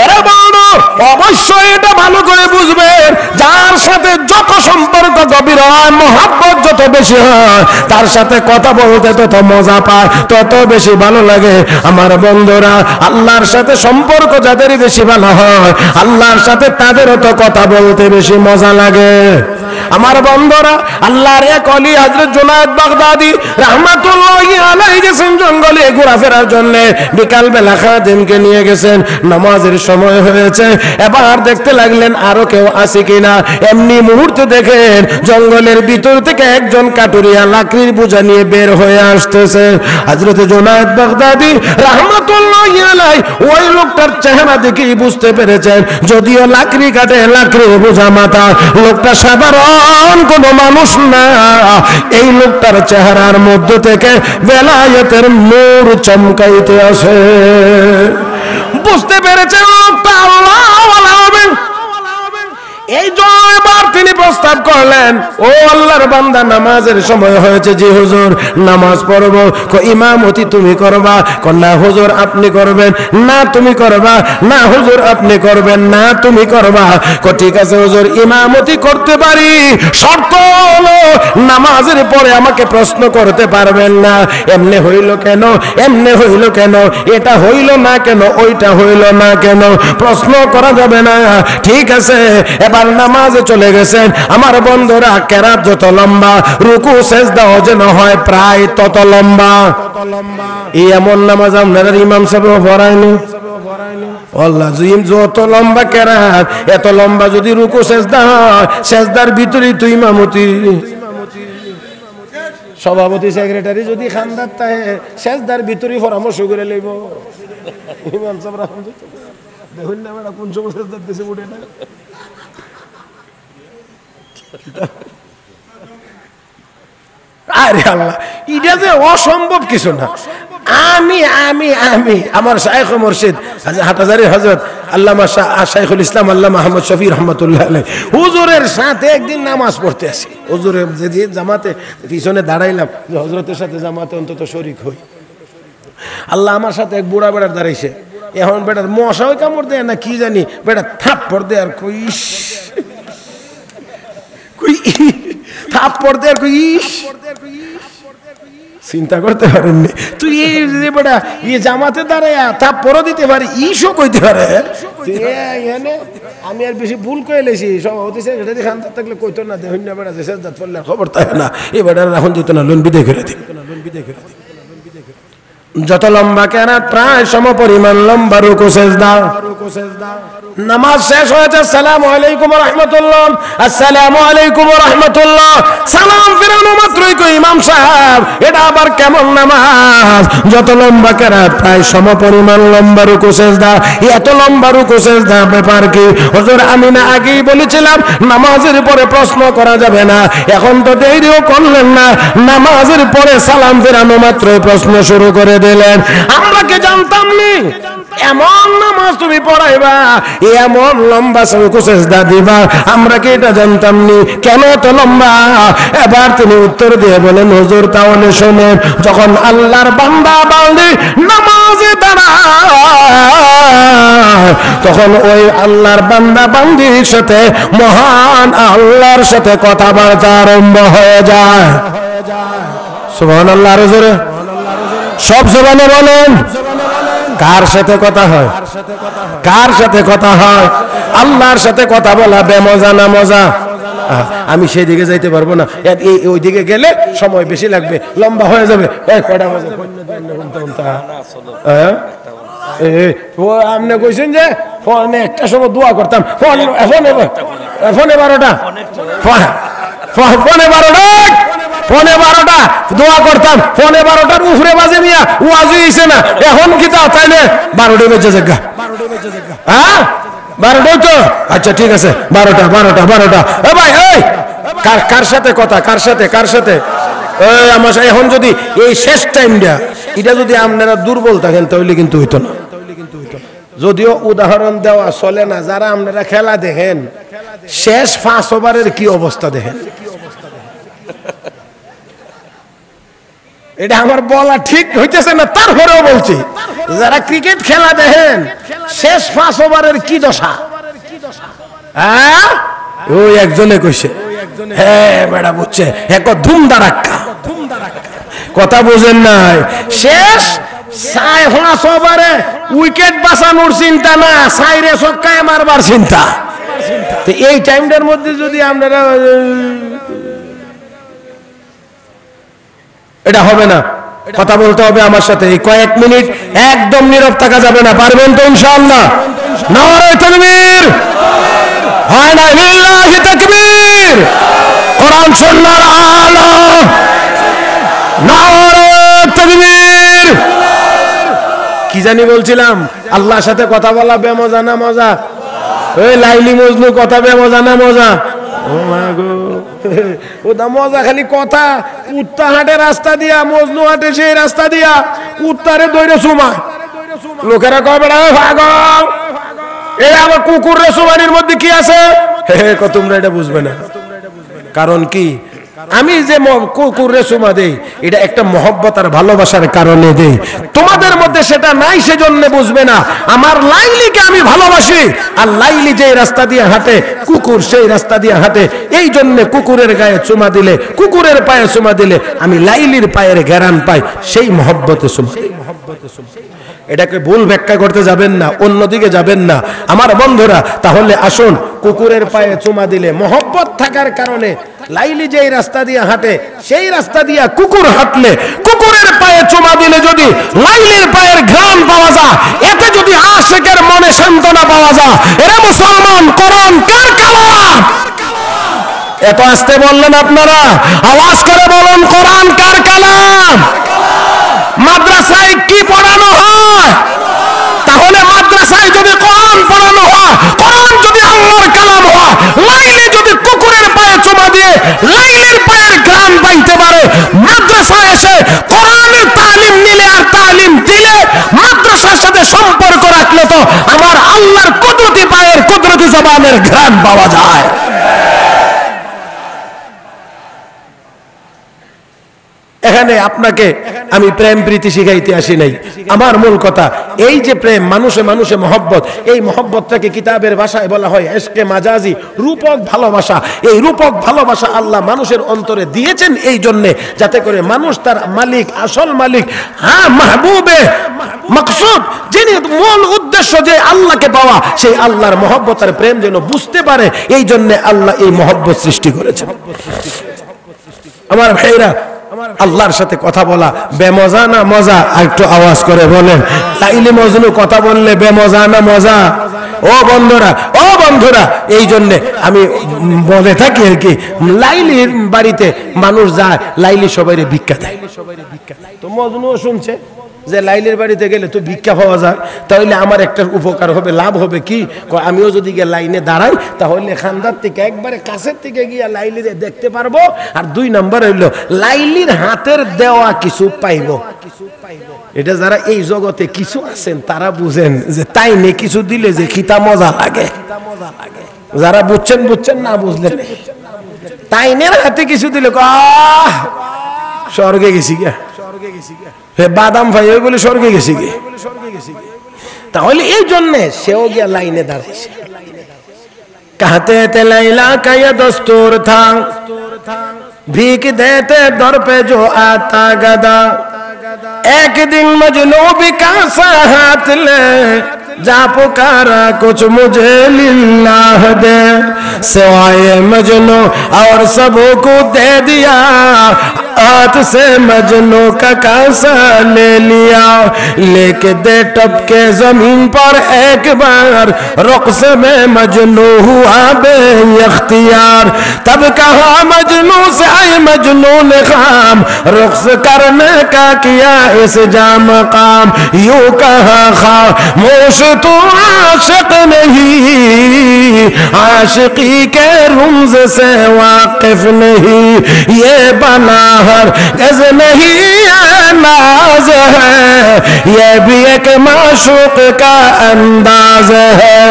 এরা বলো অবশ্যই এটা ভালো করে বুঝবেন, যার সাথে যত সম্পর্ক গভীর হয়, মহব্বত যত বেশি হয়, তার সাথে কথা বলতে তত মজা পায়, তত বেশি ভালো লাগে। আমার বন্ধুরা, আল্লাহর সাথে সম্পর্ক যাদের বেশি ভালো হয়, আল্লাহর সাথে তাদেরও তো কথা বলতে বেশি মজা লাগে। আমার বন্ধুরা, আল্লাহর এক ওলি হযরত জুনায়েদ বাগদাদী রাহমাতুল্লাহি আলাইহি গেছেন জঙ্গলে ঘোরাফেরার জন্য, বিকাল বেলা খাদেমকে নিয়ে গেছেন, নামাজের সময় হয়েছে, এবার দেখতে লাগলেন আরো কেউ আছে কিনা। এমনি মুহূর্তে দেখেন জঙ্গলের ভিতর থেকে একজন কাটুরিয়া লাকড়ির বোঝা নিয়ে বের হয়ে আসতেছে। হযরত জুনায়েদ বাগদাদী রাহমাতুল্লাহি আলাইহি ওই লোকটার চেহারা দেখেই বুঝতে পেরেছেন, যদিও লাকড়ি কাটে, লাকড়ির বোঝা মাথা, লোকটা সাধারণ কোনো মানুষ না। এই লোকটার চেহারার মধ্য থেকে বেলায়েতের নূর চমকাইতে আসে। বুঝতে পেরেছেন লোকটা আল্লাহওয়ালা হবে। এই জন্য এবার তিনি প্রস্তাব করলেন, ও আল্লাহর বান্দা, নামাজের সময় হয়েছে। জি হুজুর, নামাজ পড়ব। ইমামতি তুমি করবা? না হুজুর আপনি করবেন। না তুমি করবা? না হুজুর আপনি করবেন। না তুমি করবা? ঠিক আছে হুজুর, ইমামতি করতে পারি, শর্ত হলো নামাজের পরে আমাকে প্রশ্ন করতে পারবেন না। এমনি হইল কেন, এমনি হইল কেন, এটা হইল না কেন, ওইটা হইল না কেন, প্রশ্ন করা যাবে না। ঠিক আছে, এবার নামাজে চলে গেছেন। আমার বন্ধুরা, কেরাত যত লম্বা, রুকু সেজদাও যেন হয় প্রায় তত লম্বা। এই এমন নামাজ আপনারা ইমাম সাহেব পড়ায়নি। আল্লাহ জিম, যত লম্বা কেরাত, এত লম্বা যদি রুকু সেজদা হয়, সেজদার ভিতরেই তো ইমামতি। সভাপতি সেক্রেটারি যদি খানদার তাই সেজদার ভিতরেই পরামর্শ করে লইব। ইমাম সাহেব দেখুন না বেটা কোন সময় সেজদার দিছে উঠে না। আরে আল্লাহ, এটা যে অসম্ভব কিছু না। আমি আমি আমি আমার শাইখ মুর্শিদ হাটহাজারী হযরত আল্লামা শাইখুল ইসলাম আল্লামা আহমদ শফি রহমাতুল্লাহ আলাইহি হুজুরের সাথে একদিন নামাজ পড়তে আসি। হুজুরের যে জামাতে পিছনে দাঁড়াইলাম, যে হযরতের সাথে জামাতে অন্তত শরীক হই। আল্লাহ আমার সাথে এক বুড়া বেড়ার দাঁড়াইছে। এখন বেটার মশাও কামড় দেয় না কি জানি, বেটা থাপ্পড় দেয় আর কইস থাপ্পড় দেয় আর কইস। চিন্তা করতে পারেননি তুই বেটা ইয়ে জামাতে দাঁড়ায় থাপ্পড়ও দিতে পারি, ইসও কইতে পারে। আমি আর বেশি ভুল করে লেছি। সভাপতি সেক্রেটারি খানদার থাকলে কইতো না, দেখুন না বেটা যে সেজদাত পড়লে খবর থাকে না, এই বেটা এখন যেত না, লোন বিদায় করে দিই। যত লম্বা কেরাত প্রায় সম পরিমাণ লম্বা রুকু সেজদা। নামাজ শেষ হয়েছে, আসসালামু আলাইকুম ওয়া রাহমাতুল্লাহ, আসসালামু আলাইকুম ওয়া রাহমাতুল্লাহ। সালাম ফেরানো মাত্রই কই ইমাম সাহেব এটা আবার কেমন নামাজ? যত লম্বা কেরাত প্রায় সম পরিমাণ লম্বা রুকু সেজদা। এত লম্বা রুকু সেজদা ব্যাপার কি? হুজুর আমি না আগেই বলেছিলাম নামাজের পরে প্রশ্ন করা যাবে না। এখন তো দেরিও করলেন না, নামাজের পরে সালাম ফেরানো মাত্রই প্রশ্ন শুরু করে দিলেন। আমরা কি জানতাম নি এমন নামাজ তুমি পড়াইবা, এমন লম্বা রুকু সেজদা দিবা? আমরা কি এটা জানতাম নি? কেন এত লম্বা? এবার তিনি উত্তর দিয়ে বলেন, হুজুর তাহলে শোনেন, যখন আল্লাহর বান্দা বান্দি নামাজে দাঁড়ায়, তখন ওই আল্লাহর বান্দা বান্দির সাথে মহান আল্লাহর সাথে কথাবার্তা আরম্ভ হয়ে যায়। সুবহানাল্লাহ, জোরে সব জবানে বলেন। কার সাথে কথা হয়? কার সাথে কথা হয়? আল্লাহর সাথে কথা বলা বেমজা না মজা? আমি সেই দিকে যাইতে পারবো না, ওই দিকে গেলে সময় বেশি লাগবে, লম্বা হয়ে যাবে। আপনি কইছেন যে ফোনে একটা সময় দোয়া করতাম, ফোনে 12টা ফোনে 12টা দোয়া করতাম, ফোনে 12টার উপরে বাজে মিয়া ওয়াজি হইছে না। এখন কি তা তাইলে 12টা বেজে জায়গা, হ্যাঁ 12টাই তো। আচ্ছা ঠিক আছে, 12টা ভাই এই কার সাথে কথা? কার সাথে আমার এখন যদি এই শেষ টাইমটা এটা যদি আপনারা দুর্বল থাকেন তাহলে কিন্তু হইতো না। যদিও উদাহরণ দেওয়া চলে না, যারা আপনারা খেলা দেখেন শেষ 5 ওভারের কি অবস্থা দেখেন, এটা আমার বলা ঠিক হইতেছে না, তারপরেও বলছি, যারা ক্রিকেট খেলা দেখেন শেষ 5 ওভারের কি দশা। হ্যাঁ ওই একজনে কইছে, হ্যাঁ বেড়া বুঝছে, এক ধুমধারাক্কা কথা বুঝেন নাই। শেষ 5 ওভারে উইকেট বাঁচানোর চিন্তা না, 4 ছক্কায় মারবার চিন্তা। তো এই টাইমটার মধ্যে যদি আপনারা এটা হবে না। কথা বলতে হবে আমার সাথে এই কয়েক মিনিট একদম নীরব থাকা যাবে না পারবেন তো ইনশাআল্লাহ নারে তাকবীর হয় না লিল্লাহি তাকবীর কোরআন সুন্নাহর আলো নারে তাকবীর কি জানি বলছিলাম আল্লাহর সাথে কথা বলা বেমজা না মজা ওই লাইলি মজনু কথা বেমজা না মজা ও মা গো ওটা মজা খালি কথা কুত্তা হাঁটে রাস্তা দিয়া মজনু হাঁটে সেই রাস্তা দিয়া কুত্তারে দইরে সুমা লোকেরা কয় বেড়া ভাগল এই আবার কুকুরের সুমানির মধ্যে কি আছে তোমরা এটা বুঝবে না কারণ কি আমি যে কুকুরের সুমা দেই এটা একটা মহব্বত আর ভালোবাসার কারণে দেই তোমাদের মধ্যে সেটা নাই সেজন্য বুঝবে না আমার লাইলিকে আমি ভালোবাসি আর লাইলি যে রাস্তা দিয়ে হাঁটে কুকুর সেই রাস্তা দিয়ে হাঁটে এই জন্য কুকুরের গায়ে চুমা দিলে কুকুরের পায়ে চুমা দিলে আমি লাইলির পায়ের ঘেরান পাই সেই মহব্বতে চুমা এটাকে ভুল ব্যাখ্যা করতে যাবেন না অন্যদিকে যাবেন না আমার বন্ধুরা তাহলে আসুন কুকুরের পায়ে চুমা দিলে মহব্বত থাকার কারণে লাইলি যেই রাস্তা দিয়ে হাঁটে সেই রাস্তা দিয়ে কুকুর হাঁটলে কুকুরের পায়ে চুমা দিলে যদি লাইলির পায়ের ঘ্রাণ পাওয়া যায় এতে যদি আশিকের মনে সান্ত্বনা পাওয়া যায় এরা মুসলমান কোরআন কার কালাম এত আস্তে বললেন আপনারা আওয়াজ করে বলুন কোরআন কার কালাম মাদ্রাসায় কি পড়ানো হয় তাহলে মাদ্রাসায় যদি কোরআন পড়ানো হয় কোরআন যদি আল্লাহর কালাম হয় লাইলি যদি কুকুরের পায়ে চুমা দিয়ে লাইলির পায়ের ঘ্রাণ পাইতে পারে মাদ্রাসায় এসে কোরআনের তালিম নিলে আর তালিম দিলে মাদ্রাসার সাথে সম্পর্ক রাখলে তো আমার আল্লাহর কুদরতি পায়ের কুদরতি জবানের ঘ্রাণ পাওয়া যায় এখানে আপনাকে আমি প্রেম প্রীতি শিখাইতে আসি নাই আমার মূল কথা এই যে প্রেম মানুষে মানুষে মহব্বত এই মহব্বতটাকে কিতাবের ভাষায় বলা হয় ইশকে মাজাজি রূপক ভালোবাসা এই রূপক ভালোবাসা আল্লাহ মানুষের অন্তরে দিয়েছেন এই জন্য যাতে করে মানুষ তার মালিক আসল মালিক হ্যাঁ মাহবুবে মাকসুদ যিনি মূল উদ্দেশ্য যে আল্লাহকে পাওয়া সেই আল্লাহর মহব্বত আর প্রেম যেন বুঝতে পারে এই জন্য আল্লাহ এই মহব্বত সৃষ্টি করেছেন আমার ভাইরা আল্লাহর সাথে কথা বলা বেমজা না মজা একটু আওয়াজ করে বলেন লাইলি মজনু কথা বললে বেমজা না মজা ও বন্ধুরা এই জন্য আমি বলে থাকি আর কি লাইলির বাড়িতে মানুষ যায় লাইলি সবাইরে ভিক্ষা দেয় তো মজনুও শুনছে যে লাইলির বাড়িতে গেলে তো ভিক্ষা পাওয়া যায় তাহলে আমার একটা উপকার হবে লাভ হবে কি আমিও যদি গিয়ে লাইনে দাঁড়াই তাহলে খান্দার থেকে একবারে কাছের থেকে গিয়ে লাইলিরে দেখতে পারবো আর 2 নম্বর হইল লাইলির হাতের দেওয়া কিছু পাইব এটা যারা এই জগতে কিছু আছেন তারা বুঝেন যে তাই নে কিছু দিলে যে খিতা মজা লাগে যারা বুঝছেন না বুঝলেন তাই নে হাতে কিছু দিলে স্বর্গে গেছি গা বাদাম ভাই ওই বলে স্বর্গে গেছি গে তাহলে এই জন্য সেও গিয়া লাইনে দাঁড়াইছে कहते थे लैला का ये दस्तूर था भीख देते दर पे जो आता गदा एक दिन मजनू भी कासा हाथ ले जा पुकारा कुछ मुझे लिल्लाह दे सिवाय मजनू और सबको दे दिया हाथ से मजनू का कासा ले लिया लेके दे टपके जमीन पर एक बार रुख्स में मजनू हुआ बेइख्तियार तब कहा मजनू से आए मजनू ने खाम रुख्स करने का किया इस जाम काम यूं कहा खामोश तो आशिक नहीं आशिकी के रुम्ज से वाकिफ नहीं ये बना हर गज नहीं नाज है ये भी एक माशूक का अंदाज है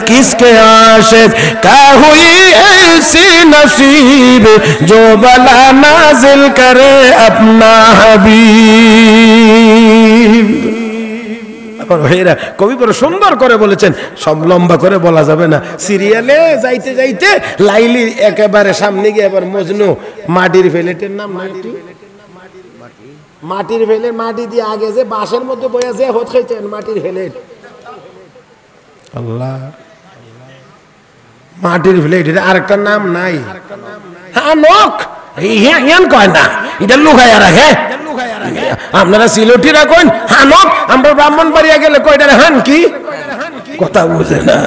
किसके आशिक का हुई ऐसी नसीब जो बला नाजिल करे अपना हबीब কবি বড় সুন্দর করে বলেছেন সব লম্বা করে বলা যাবে না সিরিয়ালে যাইতে যাইতে লাইলি একেবারে সামনে গিয়ে এবার মজনু মাটির ফেলেটের নাম মাটির ফেলে মাটি দিয়ে আগে যে বাঁশের মধ্যে বয়া যে হত খাইতেন মাটির ফেলেট আল্লাহ মাটির ফেলেট এটা আরেকটা নাম নাই হ্যাঁ নখ ইয়ান কয় না এটা লুকাইয়া রাখে আপনারা সিলেটিরা কইন হানক, আমরা ব্রাহ্মণবাড়িয়া গেলে কয়টারে হান কি কথা বুঝে না।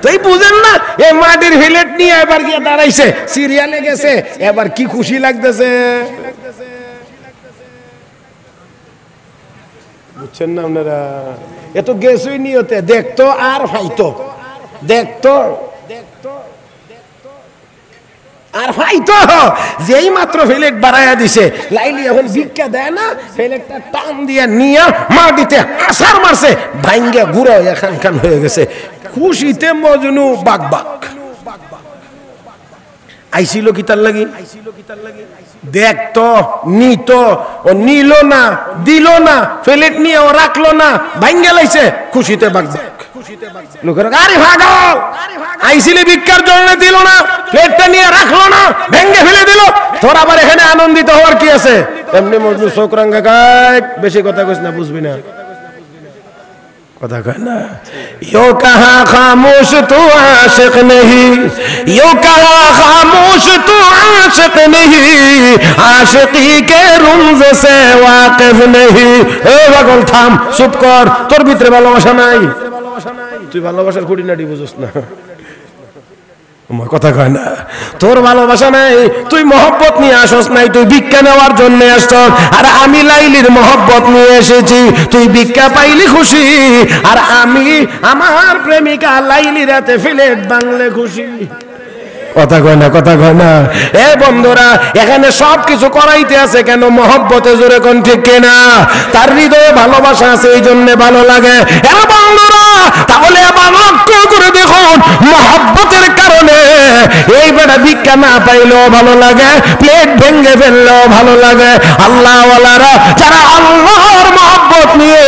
তো এই বুঝেন না, এই মাটির হিলেট নিয়ে এবার গিয়ে দাঁড়াইছে, সিরিয়ালে গেছে, এবার কি খুশি লাগতেছে বুঝছেন না আপনারা। এত গেছই নিয়তে দেখতো আর ফাইতো, দেখতো আর ফাইতো। যেই মাত্র ফেলেট বাড়াইয়া দিছে, লাইলি এখন ভিক্ষা দেয় না, ফেলেটটা টান দিয়ে নিয়ে মাটিতে আছাড় মারছে, ভাঙ্গা গুঁড়া হয়ে খান খান হয়ে গেছে। খুশিতে মজনু বাক বাক। আইছিল কি তার লাগি? দেখতো, নিত, ও নিল না, দিল না, ফেলেট নিয়ে ও রাখলো না, ভাঙ্গা লাইছে, খুশিতে বাক বাক। লোকেরা আরে ভাগো, আইছিলে ভিক্ষার জন্য, দিল না, প্লেটটা নিয়ে রাখলো না, ভেঙ্গে ফেলে দিল। তোর আবার এখানে আনন্দিত হওয়ার কি আছে? এমনি মজনু চোখ রাঙ্গা গায়, বেশি কথা কইস না, বুঝবি না কথা কয় না। ইয়ো কাহা খামোশ তু আশিক নেহি, ইয়ো কাহা খামোশ তু আশিক নেহি, আশিকি কে রুমজ সে ওয়াকিফ নেহি। এ পাগল থাম, চুপ কর, তোর ভিতরে ভালোবাসা নাই, তুই ভালোবাসার খুঁটিনাটি বুঝছ না, কথা কয় না। তোর ভালোবাসা নাই, তুই মহব্বত নিয়ে আসস নাই, তুই ভিক্ষা নেওয়ার জন্য আসছ। আর আমি লাইলির মহব্বত নিয়ে এসেছি, তুই ভিক্ষা পাইলি খুশি, আর আমি আমার প্রেমিকা লাইলি রাতে ফিলেট বাংলে খুশি। কথা কয় না, কথা কয় না। এ বন্ধুরা, এখানে সব কিছু করাইতে আছে কেন? মহব্বতে, জোরে কোন ঠিক কিনা? তার হৃদয়ে ভালোবাসা আছে, এই জন্য ভালো লাগে। এ বন্ধুরা, তাহলে আবার লক্ষ্য করে দেখুন, মহব্বতের কারণে এই বেটা ভিক্ষা না পাইলেও ভালো লাগে, প্লেট ভেঙে ফেললেও ভালো লাগে। আল্লাহ ওয়ালারা যারা আল্লাহর মহব্বত নিয়ে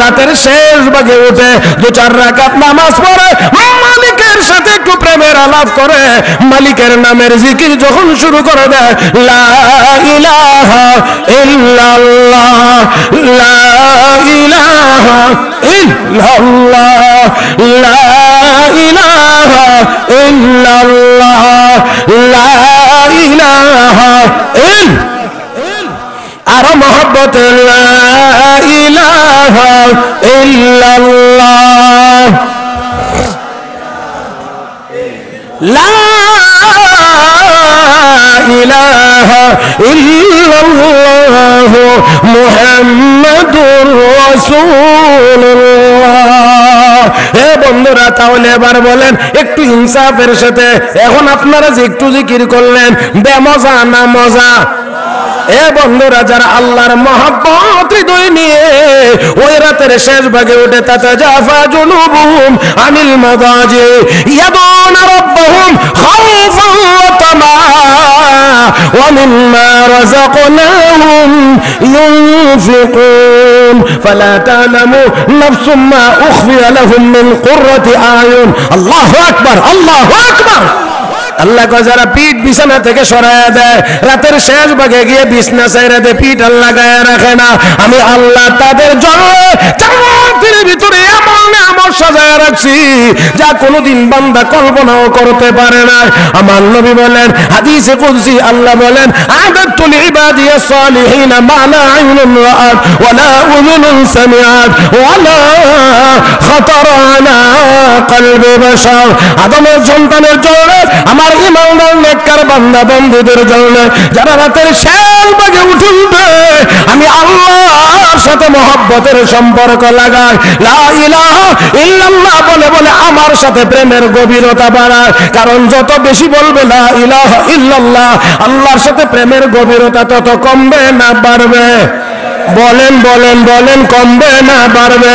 রাতের শেষ ভাগে উঠে 2-4 রাকাত নামাজ পড়ে, মালিকের সাথে একটু প্রেমের আলাপ করে, মালিকের নামের জিকির যখন শুরু করে দেয়, লা ইলাহা ইল্লাল্লাহ, লা ইলাহা ইল্লাল্লাহ, লা ইলাহা ইল্লাল্লাহ, লা ইলাহা আর মহব্বত, লা ইলাহা ইল্লাল্লাহ, লা ইলাহা ইল্লাল্লাহ মুহাম্মাদুর রাসূলুল্লাহ। হে বন্ধুরা, তাহলে এবার বলেন একটু ইনসাফের সাথে, এখন আপনারা যে একটু জিকির করলেন, বেমজা না মজা? এ বন্ধুরা, যারা আল্লাহর মহব্বত হৃদয় নিয়ে ওই রাতের শেষ ভাগে উঠে, তাতাজাফা জুনুবুহুম আনিল মাদাজি ইয়াদুনা রাব্বাহুম খাওফান ওয়া তামা ওয়া মিম্মা রাযাকনাহুম ইউনফিকুন ফালা তা'লামু নাফসুম মা উখফিয়া লাহুম মিন কুররাতি আয়ুন। আল্লাহু আকবার, আল্লাহু আকবার। আল্লাহ কয়, যারা পিঠ বিছানা থেকে সরাইয়া দেয়, রাতের শেষ ভাগে গিয়ে বিছনা ছাইরা দেয়, পিঠ আল্লাহ গায়ে রাখে না, আমি আল্লাহ তাদের জন্য জান্নাতের ভিতরে এমন নেয়ামত সাজায় রাখছি যা কোনোদিন বান্দা কল্পনাও করতে পারে না। আমার নবী বলেন, হাদিসে কুদসি আল্লাহ বলেন, আ'দাতু লিইবাদিয়াস সালিহিনা মা লা আইনুন রাআত ওয়া লা উযুনুন সামিআত ওয়া লা খাতারা আলা কলবি বাশার। আদমের সন্তানের জন্য, আমার ইমানদার নেককার বান্দা বন্ধুদের জন্য, যারা রাতের শেষ ভাগে উঠবে, আমি আল্লাহর সাথে মহব্বতের সম্পর্ক লাগাই, লা ইলাহা ইল্লাল্লাহ বলে বলে আমার সাথে প্রেমের গভীরতা বাড়ায়। কারণ যত বেশি বলবে লা ইলাহা ইল্লাল্লাহ, আল্লাহর সাথে প্রেমের গভীরতা তত কমবে না বাড়বে? বলেন বলেন বলেন, কমবে না বাড়বে?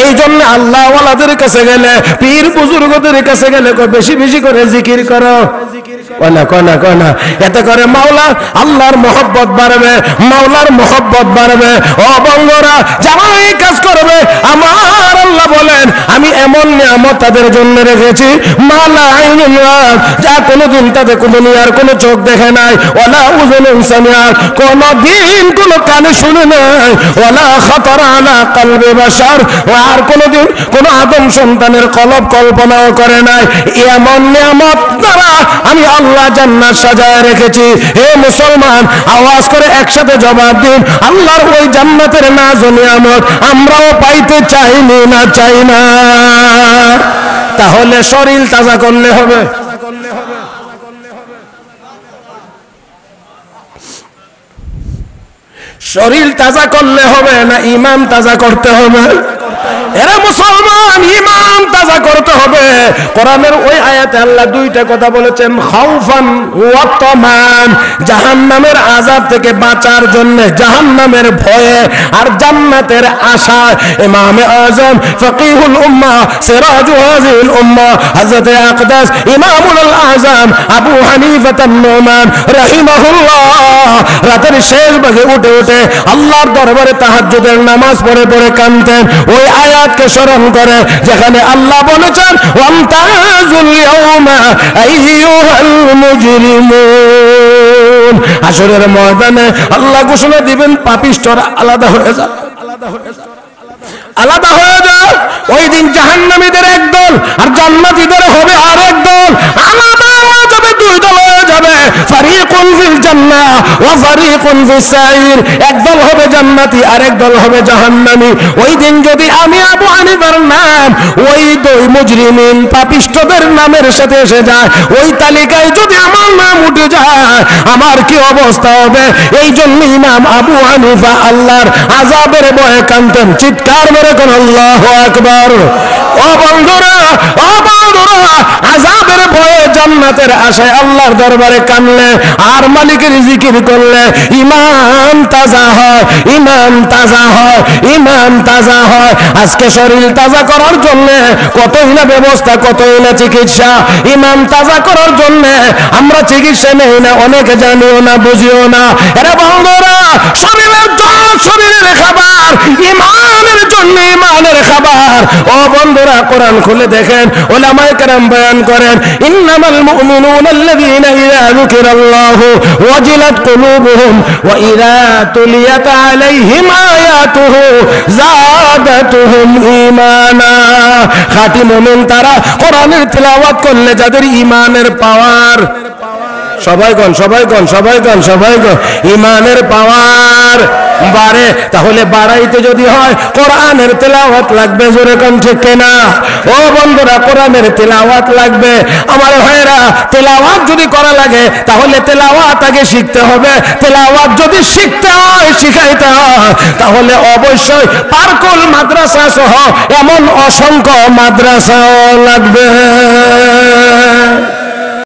এই জন্য আল্লাহ ওয়ালাদের কাছে গেলে, পীর বুজুর্গদের কাছে গেলে বেশি বেশি করে জিকির করো, কনা কনা কনা, এতে করে মাওলা আল্লাহর মহব্বত বাড়বে, মাওলার মহব্বত বাড়বে। ও বন্ধুরা, যারা এই কাজ করবে, আমার আল্লাহ বলেন, আমি এমন নিয়ামত তাদের জন্য রেখেছি, মা লা আইনুন রাআত, যা কোনোদিন তাদের দুনিয়ার কোনো চোখ দেখে নাই, ওয়ালা উযুনুন সামিআত, কোনোদিন কোনো কানে কানে শুনে নাই, ওয়ালা খাতারা আলা কলবে বাশার, আর কোনদিন কোন আদম সন্তানের কলব কল্পনাও করে নাই এমন নিয়ামত দ্বারা আমি আল্লাহ জান্নাত সাজায় রেখেছি। হে মুসলমান, আওয়াজ করে একসাথে জবাব দিন, আল্লাহর ওই জান্নাতের নাজ ও নিয়ামত আমরাও পাইতে চাইনি না চাই না? তাহলে শরীর তাজা করলে হবে। শরীর তাজা করলে হবে না ঈমান তাজা করতে হবে? এরা মুসলমান, ঈমান তাজা করতে হবে। কোরআনের ওই আয়াতে আল্লাহ দুইটা কথা বলেছেন, খাউফান ওয়া তামান, জাহান্নামের আযাব থেকে বাঁচার জন্য, জাহান্নামের ভয়ে আর জান্নাতের আশায়। ইমামে আযম ফকিহুল উম্মাহ সিরাজু হাযিহিল উম্মাহ হযরত আকদাস ইমামুল আযম আবু হানিফা আন-নুমান রাহিমাহুল্লাহ রাতের শেষ ভাগে উঠে উঠে আল্লাহর দরবারে তাহাজ্জুদের নামাজ পড়ে পড়ে কাঁদতেন। ওই আয়াতকে স্মরণ করে যেখানে আল্লাহ বলেছেন, ওয়ামতাজুল ইয়াউমা আইয়ুহাল মুজরিমুন। হাশরের ময়দানে আল্লাহ ঘোষণা দিবেন, পাপিষ্ঠরা আলাদা হয়ে যাবে, আলাদা হয়ে যাও। ওই দিন জাহান্নামীদের একদল আর জান্নাতীদের হবে আরেক দল, আলাদা হয়ে যাবে, দুই দল হয়ে যাবে। ফারিকুন ফিল জান্নাহ ওয়া ফারিকুন ফিস সাইর, একদল হবে জান্নাতি আর একদল হবে জাহান্নামী। ওই দিন যদি আমি আবু হানিফার নাম ওই দুই মুজরিমিন পাপিষ্ঠদের নামের সাথে এসে যায়, ওই তালিকায় যদি আমার নাম উঠে যায়, আমার কি অবস্থা হবে? এই জন্য ইমাম আবু হানিফা আল্লাহর আযাবের ভয়ে কাঁদতেন। চিৎকার মেরে কোন আল্লাহু আকবার। ও বন্ধুরা, ও বন্ধুরা, আযাবের ভয়ে জান্নাতের আশায় আল্লাহর দরবারে কাঁদলে আর মালিকের জিকির করলে ঈমান তাজা হয়, ঈমান তাজা হয়, ঈমান তাজা হয়। আজকে শরীর তাজা করার জন্য কতই না ব্যবস্থা, কতই না চিকিৎসা। ঈমান তাজা করার জন্য আমরা চিকিৎসা নেই না, অনেকে জানিও না, বুঝিও না। এরা বন্ধুরা, শরীরের জন্য শরীরের খাবার, ঈমানের জন্য ঈমানের খাবার। ও বন্ধুরা, কোরআন খুলে দেখেন, উলামায়ে কেরাম বয়ান করেন, ইন্নামাল মুমিনুনা আল্লাযীনা ইযা যুকিরাল্লাহু ওয়াজিলাত কুলুবুহুম ওয়া ইযা তুলিয়াত আলাইহিম আয়াতুহু যাদাতুহুম ঈমানা। খাঁটি মুমিন তারা, কোরআনের তিলাওয়াত করলে যাদের ঈমানের পাওয়ার, সবাই গণ, সবাই গণ, সবাই গণ, সবাই গণ, ঈমানের পাওয়ার বাড়ে। তাহলে বাড়াইতে যদি হয় কোরআনের তেলাওয়াত লাগবে, জোরে কোন ঠিক না? ও বন্ধুরা, কোরআনের তেলাওয়াত লাগবে। আমার ভাইরা, তেলাওয়াত যদি করা লাগে তাহলে তেলাওয়াত আগে শিখতে হবে। তেলাওয়াত যদি শিখতে হয়, শিখাইতে হয়, তাহলে অবশ্যই পারকুল মাদ্রাসা সহ এমন অসংখ্য মাদ্রাসাও লাগবে।